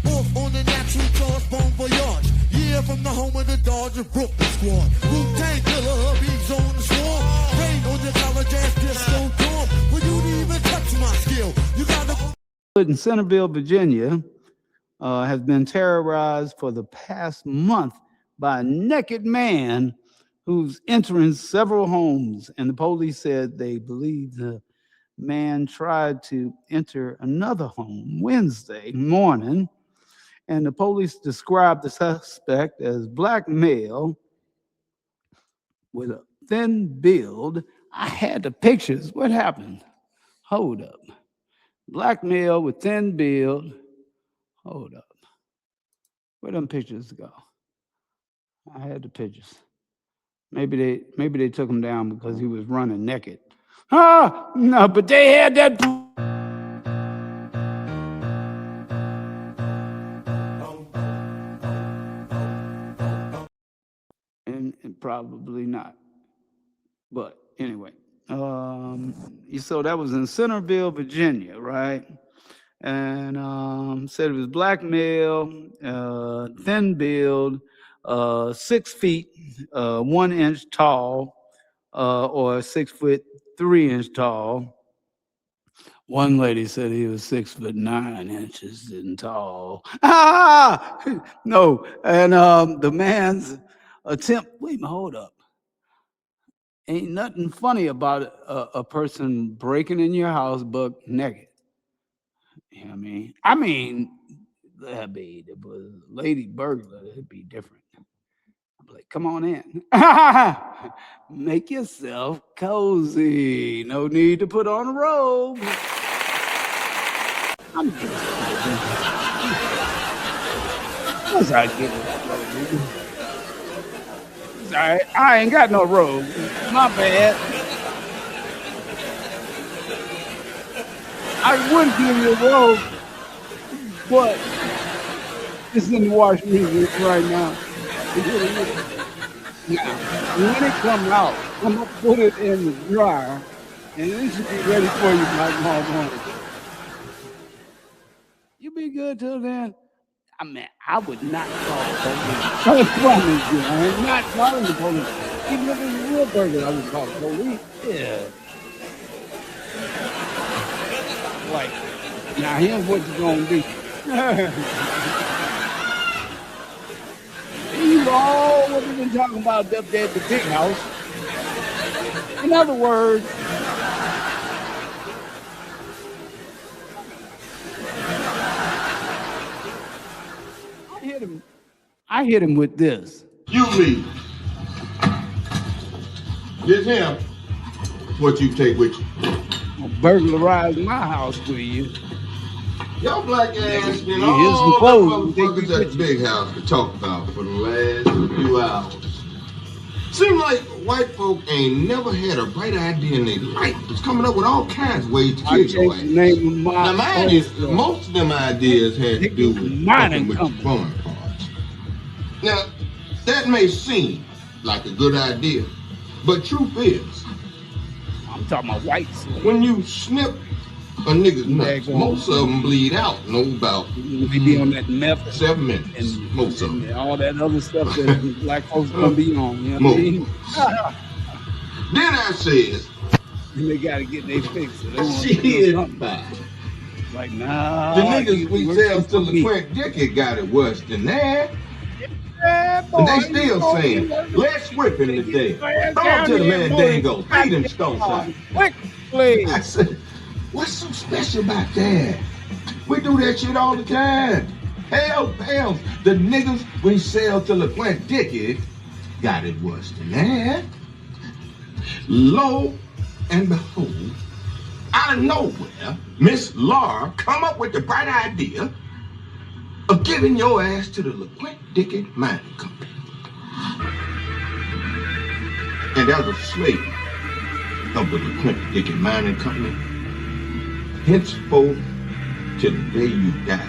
Speaker 24: Off on the natural charge, bon voyage. Yeah, from the home of the Dodger Brooklyn squad. Wu-Tang Killer, beats on the swarm. Rain on your college ass disco dorm. Well, you didn't even touch my skill. You gotta.
Speaker 2: In Centerville, Virginia, has been terrorized for the past month by a naked man who's entering several homes, and the police said they believe the man tried to enter another home Wednesday morning, and the police described the suspect as black male with a thin build. I had the pictures. What happened? Hold up. Black male with thin build. Hold up. Where them pictures go? I had the pictures. Maybe they took him down because he was running naked. No, but they had that. And probably not. But anyway, so that was in Centerville, Virginia, right? And said it was black male, thin build, 6 feet, 1 inch tall, or 6'3" tall. One lady said he was 6'9" tall. No, and the man's attempt. Wait a minute, hold up. Ain't nothing funny about a person breaking in your house buck naked. You know what I mean? That'd be the lady burglar. It'd be different. I'm like, come on in. Make yourself cozy. No need to put on a robe. I'm just What's I get it? It's all right. I ain't got no robe. My bad. I would give you a robe, but it's in the washing machine right now. Now, when it comes out, I'm gonna put it in the dryer, and it should be ready for you by tomorrow morning. You be good till then. I mean, I would not call the police. I promise you, I am not calling the police. Even if it's a real burglar, I would call the police. Yeah. Like, now here's what you're gonna do. You all what we've been talking about up there at the big house. In other words, I hit him with this.
Speaker 5: You leave. This him. What you take with you?
Speaker 2: Burglarize my house for you.
Speaker 5: Y'all black ass been all the motherfuckers at the big house to talk about for the last few hours. Seem like white folk ain't never had a bright idea in their life. It's coming up with all kinds of ways to kill your ass. Now mind you, most of them ideas had to do with fucking with your foreign parts. Now, that may seem like a good idea, but truth is,
Speaker 2: I'm talking about whites.
Speaker 5: When you snip a nigga's nuts, most of them bleed out in about
Speaker 2: maybe on that meth
Speaker 5: 7 minutes. And most of them.
Speaker 2: All that other stuff that black folks gonna be on. You know what I mean?
Speaker 5: Then I says,
Speaker 2: and they gotta get their fix. So
Speaker 5: shit.
Speaker 2: Like, nah.
Speaker 5: The niggas we sell to LeQuint Dickey got it worse than that.
Speaker 2: Yeah, boy,
Speaker 5: and they still saying, let's whip him today. Don't tell the man Dango, feed him stone side.
Speaker 2: Quickly.
Speaker 5: I said, what's so special about that? We do that shit all the time. Hell, the niggas we sell to LeQuint Dickey got it worse than that. Lo and behold, out of nowhere, Miss Laura come up with the bright idea of giving your ass to the LeQuint Dickey Mining Company. And as a slave of the LeQuint Dickey Mining Company, henceforth till the day you die,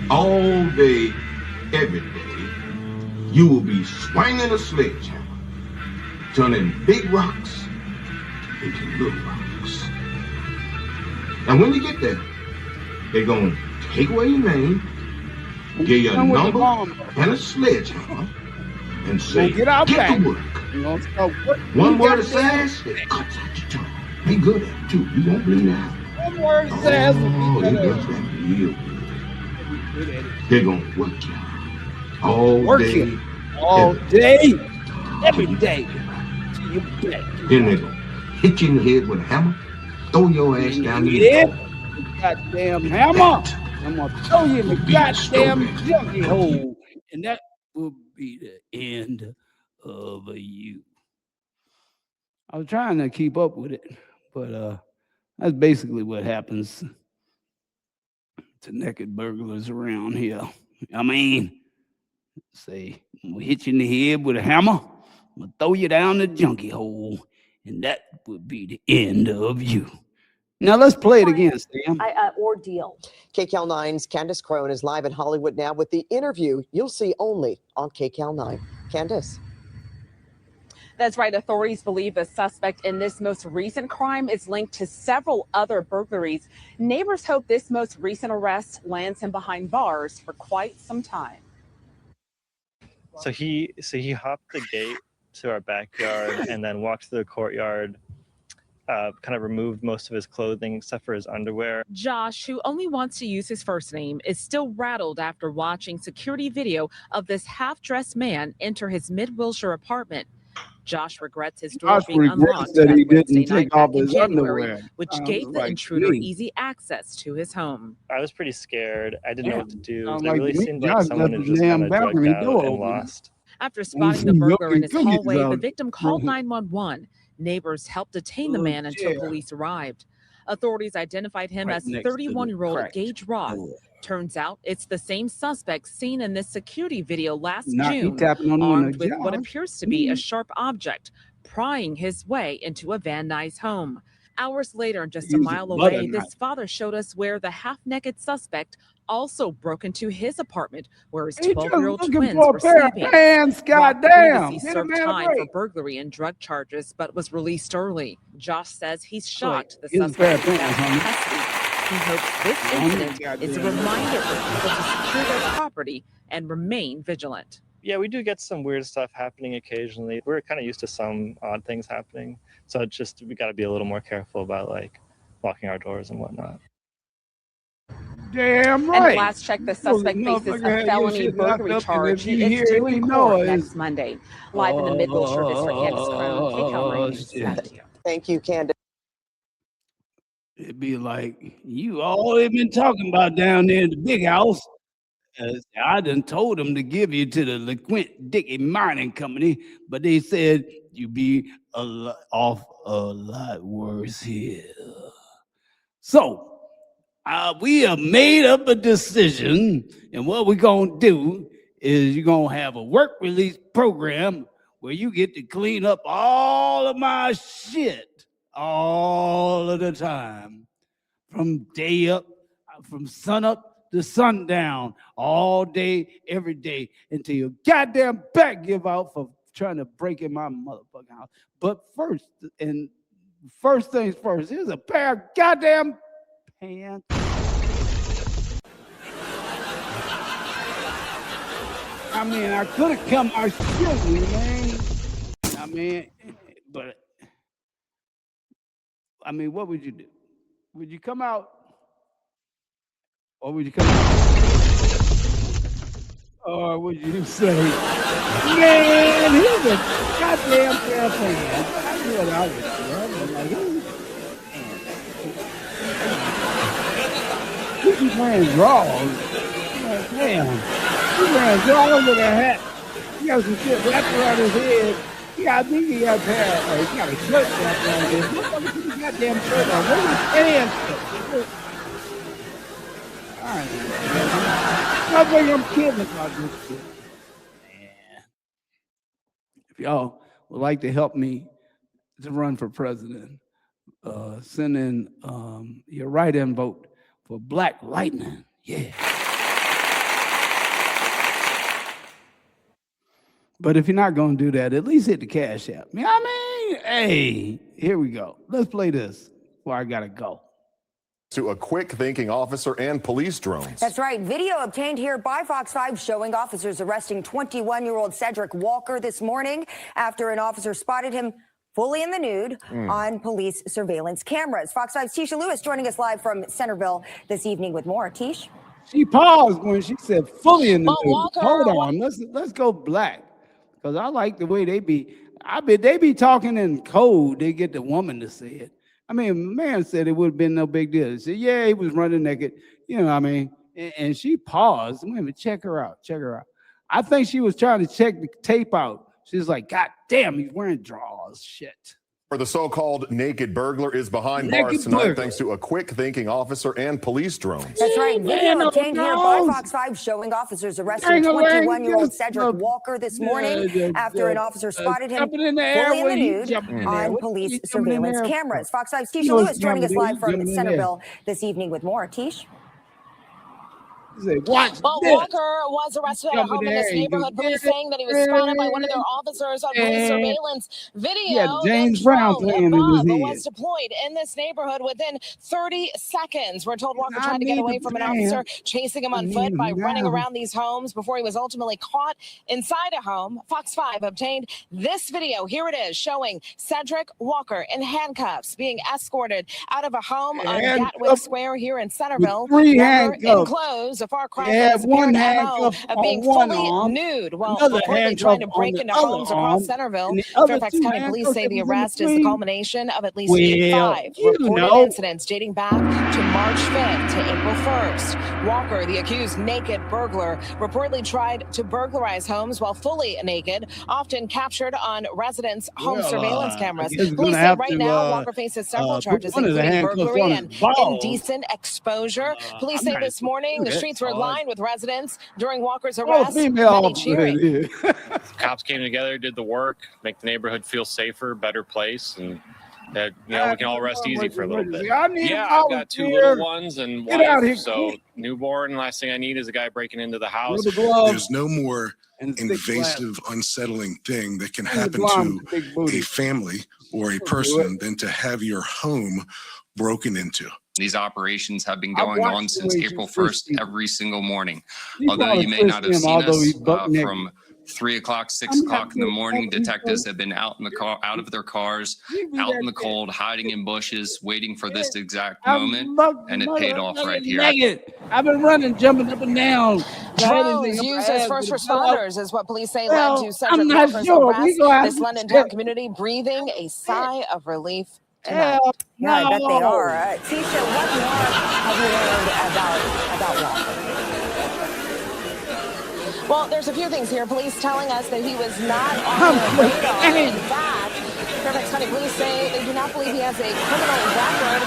Speaker 5: all day, every day, you will be swinging a sledgehammer, turning big rocks into little rocks. And when you get there, they're going to take away your name, give you a number and a sledgehammer, and say, get to work. One word of sass, it cuts out your tongue. Be good at it, too. You won't bleed out.
Speaker 2: One word of sass.
Speaker 5: Oh, he does that real good. They're going to work you all day.
Speaker 2: All day. every day. You bet.
Speaker 5: Then they gonna hit you in the head with a hammer, throw your ass down the
Speaker 2: goddamn hammer. I'm gonna throw you in the goddamn junkie hole, and that will be the end of you. I was trying to keep up with it, but that's basically what happens to naked burglars around here. I mean, say, I'm gonna hit you in the head with a hammer, I'm gonna throw you down the junkie hole, and that would be the end of you. Now let's play it again, Sam.
Speaker 4: Ordeal.
Speaker 3: KCAL 9's Candace Crone is live in Hollywood now with the interview you'll see only on KCAL 9. Candace.
Speaker 6: That's right. Authorities believe the suspect in this most recent crime is linked to several other burglaries. Neighbors hope this most recent arrest lands him behind bars for quite some time.
Speaker 7: So he hopped the gate to our backyard and then walked to the courtyard, kind of removed most of his clothing except for his underwear.
Speaker 6: Josh, who only wants to use his first name, is still rattled after watching security video of this half-dressed man enter his Mid-Wilshire apartment. Josh regrets his door being unlocked
Speaker 2: that he
Speaker 6: Wednesday
Speaker 2: didn't take
Speaker 6: night
Speaker 2: off
Speaker 6: back in
Speaker 2: his
Speaker 6: January,
Speaker 2: underwear.
Speaker 6: which gave the intruder easy access to his home.
Speaker 7: I was pretty scared. I didn't know what to do.
Speaker 2: sounds
Speaker 7: It
Speaker 2: like
Speaker 7: really
Speaker 2: me.
Speaker 7: seemed
Speaker 2: Josh
Speaker 7: like someone
Speaker 2: left
Speaker 7: had
Speaker 2: the
Speaker 7: just
Speaker 2: damn
Speaker 7: kind of drugged
Speaker 2: balcony
Speaker 7: out
Speaker 2: door
Speaker 7: and
Speaker 2: open.
Speaker 7: lost.
Speaker 6: After spotting the burglar in his
Speaker 2: cookies
Speaker 6: hallway,
Speaker 2: out.
Speaker 6: the victim called 911. Neighbors helped detain the man until police arrived. Authorities identified him
Speaker 2: Right
Speaker 6: as
Speaker 2: next to the
Speaker 6: 31-year-old
Speaker 2: cracked
Speaker 6: Gage Roth.
Speaker 2: door.
Speaker 6: Turns out it's the same suspect seen in this security video last
Speaker 2: Nah, he
Speaker 6: June,
Speaker 2: tapping on
Speaker 6: armed
Speaker 2: the
Speaker 6: with what
Speaker 2: Josh.
Speaker 6: appears to be a sharp object, prying his way into a Van Nuys home. Hours later, just a
Speaker 2: Use
Speaker 6: mile
Speaker 2: a butter
Speaker 6: away,
Speaker 2: knife.
Speaker 6: this father showed us where the half-naked suspect also broke into his apartment, where his
Speaker 2: He just
Speaker 6: 12-year-old
Speaker 2: looking
Speaker 6: twins
Speaker 2: for a
Speaker 6: were
Speaker 2: pair of
Speaker 6: sleeping.
Speaker 2: pants,
Speaker 6: Roth
Speaker 2: goddamn.
Speaker 6: previously
Speaker 2: Get a
Speaker 6: served
Speaker 2: man a
Speaker 6: time for
Speaker 2: break.
Speaker 6: burglary and drug charges, but was released early. Josh says he's shocked the
Speaker 2: Get a pair
Speaker 6: suspect
Speaker 2: of
Speaker 6: is back in
Speaker 2: pants,
Speaker 6: custody. He hopes this incident is a reminder for people to secure their property and remain vigilant.
Speaker 7: Yeah, we do get some weird stuff happening occasionally. We're kind of used to some odd things happening. So it's just, we got to be a little more careful about like locking our doors and whatnot.
Speaker 2: Damn
Speaker 6: And
Speaker 2: right.
Speaker 6: last check, the
Speaker 2: Well,
Speaker 6: suspect faces
Speaker 2: motherfucker
Speaker 6: a
Speaker 2: had your
Speaker 6: felony
Speaker 2: shit locked
Speaker 6: burglary
Speaker 2: up, and
Speaker 6: charge.
Speaker 2: if you
Speaker 6: It's
Speaker 2: hear
Speaker 6: due
Speaker 2: any
Speaker 6: in court
Speaker 2: noise-
Speaker 6: next Monday. Live in the Mid-Wilshire District, Candace Crone, KCAL News.
Speaker 2: shit.
Speaker 6: Back to you.
Speaker 3: Thank you, Candace.
Speaker 2: It'd be like, you all they've been talking about down there in the big house. I done told them to give you to the LeQuint Dickey Mining Company, but they said you'd be off a lot worse here. So, we have made up a decision, and what we're going to do is you're going to have a work release program where you get to clean up all of my shit all of the time, from day up, from sun up to sundown, all day, every day, until your goddamn back give out for trying to break in my motherfucking house. But first things first, here's a pair of goddamn pants. I mean, I could have come out shooting, man. I mean, but I mean, what would you do? Would you come out? Or would you come out? Or would you say, man, here's a goddamn pair of pants? I knew what I would do. I'm like, you keep wearing drawers. Like, damn, he's wearing drawers with a hat. He got some shit wrapped around his head. I think he got a pair of, he got a shirt wrapped around his head. Motherfucker, put his goddamn shirt on. Where's his pants? All right, I think I'm kidding about this shit. Man. If y'all would like to help me to run for president, send in your write-in vote for Black Lightning. Yeah. But if you're not going to do that, at least hit the Cash App. I mean, hey, here we go. Let's play this before I got to go.
Speaker 8: To a quick-thinking officer and police drones.
Speaker 9: That's right. Video obtained here by Fox 5 showing officers arresting 21-year-old Cedric Walker this morning after an officer spotted him fully in the nude on police surveillance cameras. Fox 5's Tisha Lewis joining us live from Centerville this evening with more. Tish?
Speaker 2: She paused when she said fully in the nude. Hold on. Let's go black. Because I like the way they be. They be talking in code. They get the woman to say it. I mean, a man said it would have been no big deal. He said, yeah, he was running naked. You know what I mean? And she paused. Wait a minute, check her out. Check her out. I think she was trying to check the tape out. She's like, God damn, he's wearing drawers. Shit.
Speaker 8: Or the so-called naked burglar is behind bars tonight
Speaker 2: burglar.
Speaker 8: thanks to a quick-thinking officer and police drones.
Speaker 9: That's right. Video obtained here by Fox 5 showing officers arresting 21-year-old Cedric Walker this morning after an officer spotted him fully in the nude on police surveillance cameras. Fox 5's Tisha Lewis joining us live from Centerville this evening with more. Tish?
Speaker 2: Well,
Speaker 3: Walker was arrested at a home in this neighborhood. Police saying that he was spotted by one of their officers on police surveillance video.
Speaker 2: James Brown playing in his head.
Speaker 3: Was deployed in this neighborhood within 30 seconds. We're told Walker tried to get away from an officer chasing him on foot by running around these homes before he was ultimately caught inside a home. Fox 5 obtained this video. Here it is, showing Cedric Walker in handcuffs being escorted out of a home on Gatwick Square here in Centerville. Walker enclosed, a far cry from his apparent MO of being fully nude while reportedly trying to break into homes across Centerville. Fairfax County Police say the arrest is the culmination of at least 5 reported incidents dating back to March 5th to April 1st. Walker, the accused naked burglar, reportedly tried to burglarize homes while fully naked, often captured on residents' home surveillance cameras. Police say right now Walker faces several charges, including burglary and indecent exposure. Police say this morning the streets were lined with residents during Walker's arrest. Many cheering.
Speaker 11: Cops came together, did the work, make the neighborhood feel safer, better place, and that we can all rest easy for a little bit. Yeah, I've got 2 little ones and wife, so newborn. Last thing I need is a guy breaking into the house.
Speaker 12: There's no more invasive, unsettling thing that can happen to a family or a person than to have your home broken into.
Speaker 13: These operations have been going on since April 1st every single morning. Although you may not have seen us from 3 o'clock, 6 o'clock in the morning, detectives have been out in the car, out of their cars, out in the cold, hiding in bushes, waiting for this exact moment, and it paid off right here.
Speaker 2: I've been running, jumping up and down.
Speaker 3: Drones used as first responders is what police say led to Cedric Walker's arrest. This London town community breathing a sigh of relief tonight.
Speaker 9: Yeah, I bet they are. Tisha, what more have you learned about Walker?
Speaker 3: Well, there's a few things here. Police telling us that he was not on the radar. In fact, Fairfax County Police say they do not believe he has a criminal background.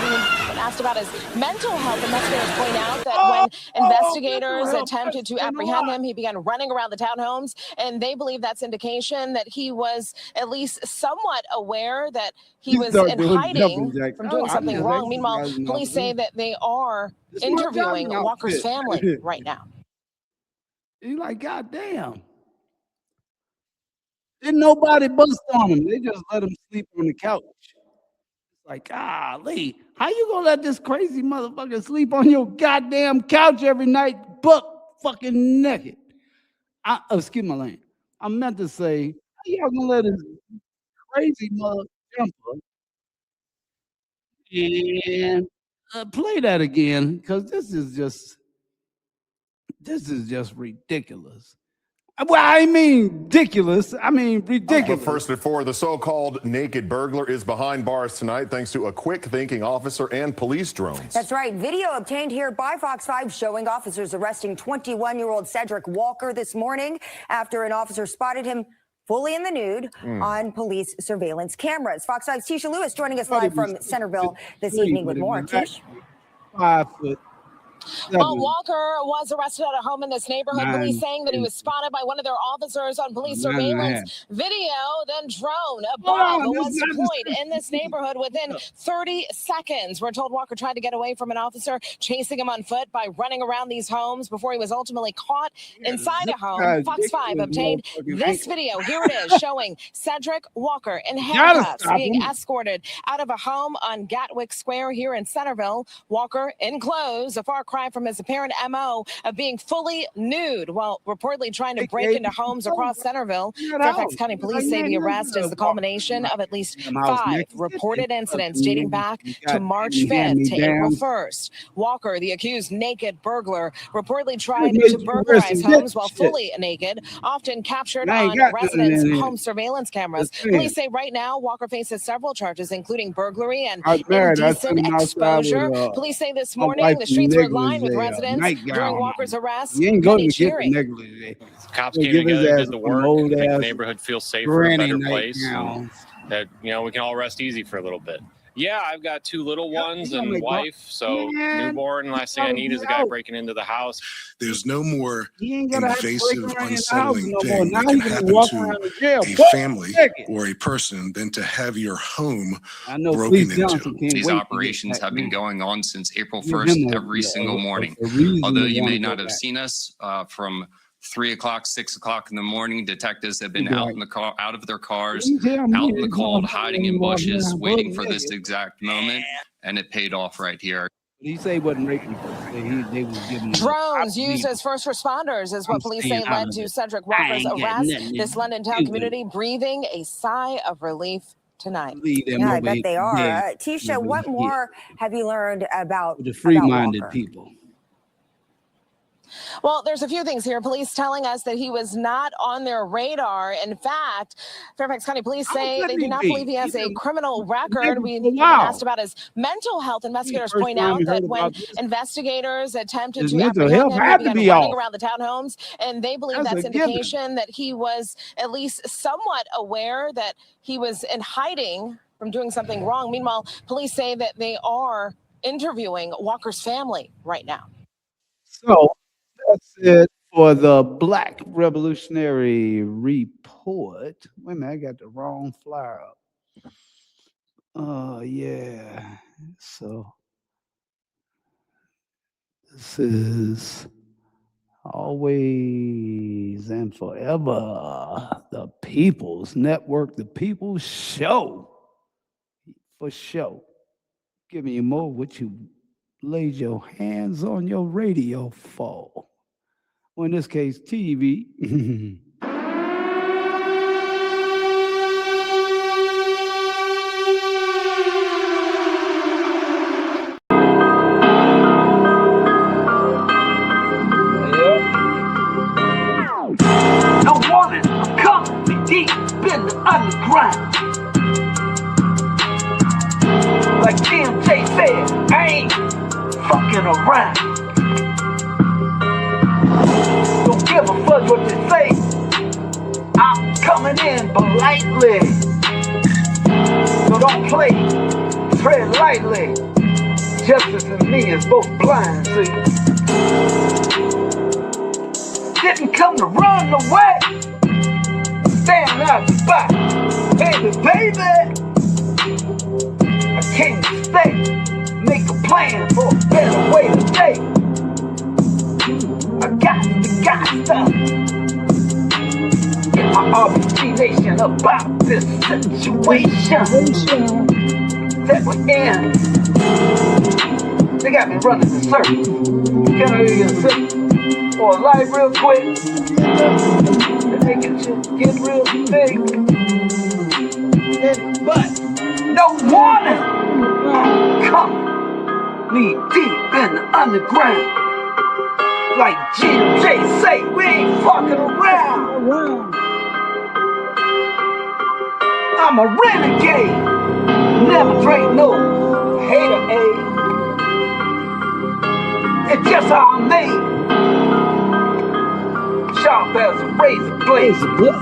Speaker 3: When asked about his mental health, investigators point out that when investigators attempted to apprehend him, he began running around the townhomes, and they believe that's indication that he was at least somewhat aware that he was in hiding from doing something wrong. Meanwhile, police say that they are interviewing Walker's family right now.
Speaker 2: You're like, God damn. Didn't nobody bust on him. They just let him sleep on the couch. It's like, golly, how you gonna let this crazy motherfucker sleep on your goddamn couch every night, buck fucking naked? Excuse my language. I meant to say, how y'all gonna let this crazy mother jumper and play that again? Because this is just ridiculous. Well, I mean ridiculous. I mean ridiculous.
Speaker 8: But first before, the so-called naked burglar is behind bars tonight thanks to a quick-thinking officer and police drones.
Speaker 9: That's right. Video obtained here by Fox 5 showing officers arresting 21-year-old Cedric Walker this morning after an officer spotted him fully in the nude on police surveillance cameras. Fox 5's Tisha Lewis joining us live from Centerville this evening with more. Tish?
Speaker 2: 5 foot.
Speaker 3: Well, Walker was arrested at a home in this neighborhood. Police saying that he was spotted by one of their officers on police surveillance video, then drone. A bomb was deployed in this neighborhood within 30 seconds. We're told Walker tried to get away from an officer chasing him on foot by running around these homes before he was ultimately caught inside a home. Fox 5 obtained this video. Here it is, showing Cedric Walker in handcuffs being escorted out of a home on Gatwick Square here in Centerville. Walker in clothes, a far cry cry from his apparent MO of being fully nude while reportedly trying to break into homes across Centerville. Fairfax County Police say the arrest is the culmination of at least 5 reported incidents dating back to March 5th to April 1st. Walker, the accused naked burglar, reportedly tried to burglarize homes while fully naked, often captured on residents' home surveillance cameras. Police say right now Walker faces several charges, including burglary and indecent exposure. Police say this morning the streets were lined with residents during Walker's arrest. Many cheering.
Speaker 11: Cops came together, did the work, make the neighborhood feel safer, a better place, and that we can all rest easy for a little bit. Yeah, I've got 2 little ones and wife, so newborn. Last thing I need is a guy breaking into the house.
Speaker 12: There's no more invasive, unsettling thing that can happen to a family or a person than to have your home broken into.
Speaker 13: These operations have been going on since April 1st every single morning. Although you may not have seen us from 3 o'clock, 6 o'clock in the morning, detectives have been out in the car, out of their cars, out in the cold, hiding in bushes, waiting for this exact moment, and it paid off right here.
Speaker 2: He say he wasn't raping. They was giving
Speaker 3: drones used as first responders is what police say led to Cedric Walker's arrest. This London town community breathing a sigh of relief tonight.
Speaker 9: Yeah, I bet they are. Tisha, what more have you learned about
Speaker 2: the free-minded people?
Speaker 3: Well, there's a few things here. Police telling us that he was not on their radar. In fact, Fairfax County Police say they do not believe he has a criminal record. We asked about his mental health. Investigators point out that when investigators attempted to apprehend him, he began running around the townhomes, and they believe that's indication that he was at least somewhat aware that he was in hiding from doing something wrong. Meanwhile, police say that they are interviewing Walker's family right now.
Speaker 2: So that's it for the Black Revolutionary Report. Wait a minute, I got the wrong flyer up. Oh, yeah. So this is always and forever the People's Network, the People's Show. For show. Giving you more what you laid your hands on your radio for. Or in this case, TV.
Speaker 10: No warning, I'm coming deep in the underground. Like TMJ said, I ain't fucking around. Don't give a fuck what they say. I'm coming in politely. So don't play, tread lightly. Justice and me is both blind, see. Didn't come to run away. Stand out the spot. Baby. I came to stay. Make a plan for a better way today. I got to get my RBG nation about this situation that we're in. They got me running in circles. Can I get a sip or a light real quick? They're making shit get real big. But no warning. Come knee deep in the underground. Like GJ say, we ain't fucking around. I'm a renegade. Never drink no hater. It's just how I'm made. Sharp as a razor blade.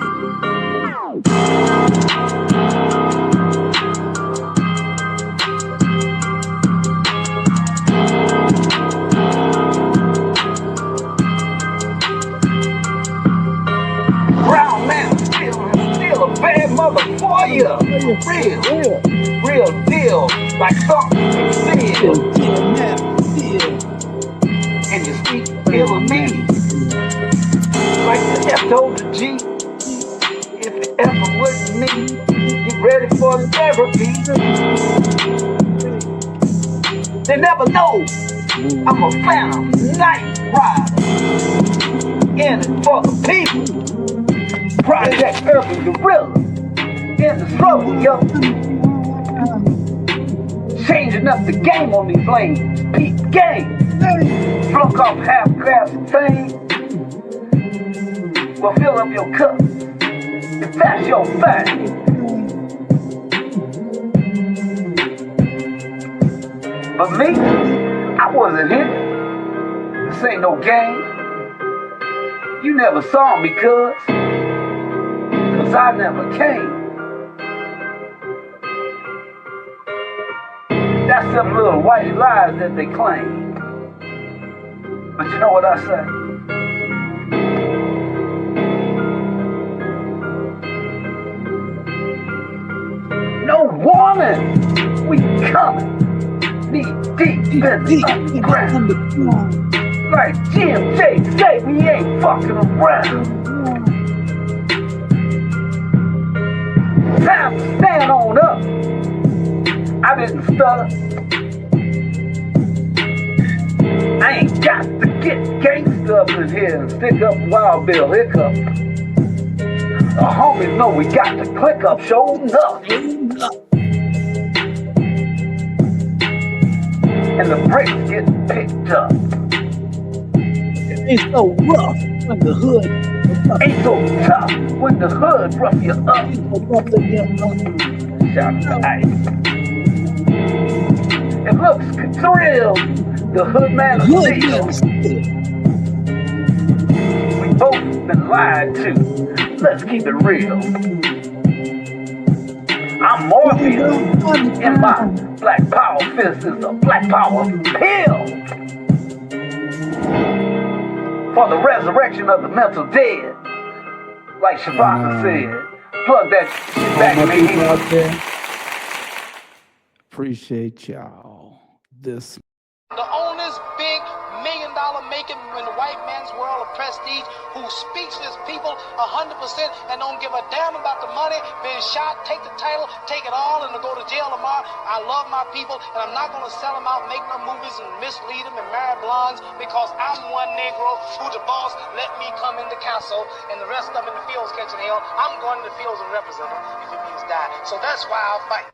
Speaker 10: Brown man still a bad mother for you. Real deal, like something you feel. And you speak ill of me, like the F told the G. If you ever with me, you ready for therapy. They never know I'm a phantom night rider. In it for the people. Project Urban Gorilla. In the struggle, yo. Changing up the game on these lanes. Peak game. Flunk off half-glass fame. Well, fill up your cup. If that's your thing. But me, I wasn't here. This ain't no game. You never saw me, cuz I never came. That's them little white lies that they claim. But you know what I say? No warning! We coming! Knee deep in the underground. Like GMJ say, we ain't fucking around. Time to stand on up. I didn't stutter. I ain't got to get gangsta up in here and stick up Wild Bill Hiccup. The homies know we got to click up, show enough. And the brakes get picked up. It ain't so rough when the hood ain't so tough when the hood rough you up. Shout to Ice. It looks thrilled. The hood man is still. We both been lied to. Let's keep it real. I'm Morpheus. In my black power fist is a black power pill. For the resurrection of the mental dead. Like Shabaka said. Plug that shit back in me. Out there.
Speaker 2: Appreciate y'all. This.
Speaker 14: The owner's big $1 million making in the white man's world of prestige, who speaks to his people 100% and don't give a damn about the money, being shot, take the title, take it all, and to go to jail tomorrow. I love my people, and I'm not going to sell them out, make no movies, and mislead them and marry blondes, because I'm one Negro who the boss let me come into council, and the rest of them in the fields catching hell. I'm going to the fields and represent them if it means die. So that's why I'll fight.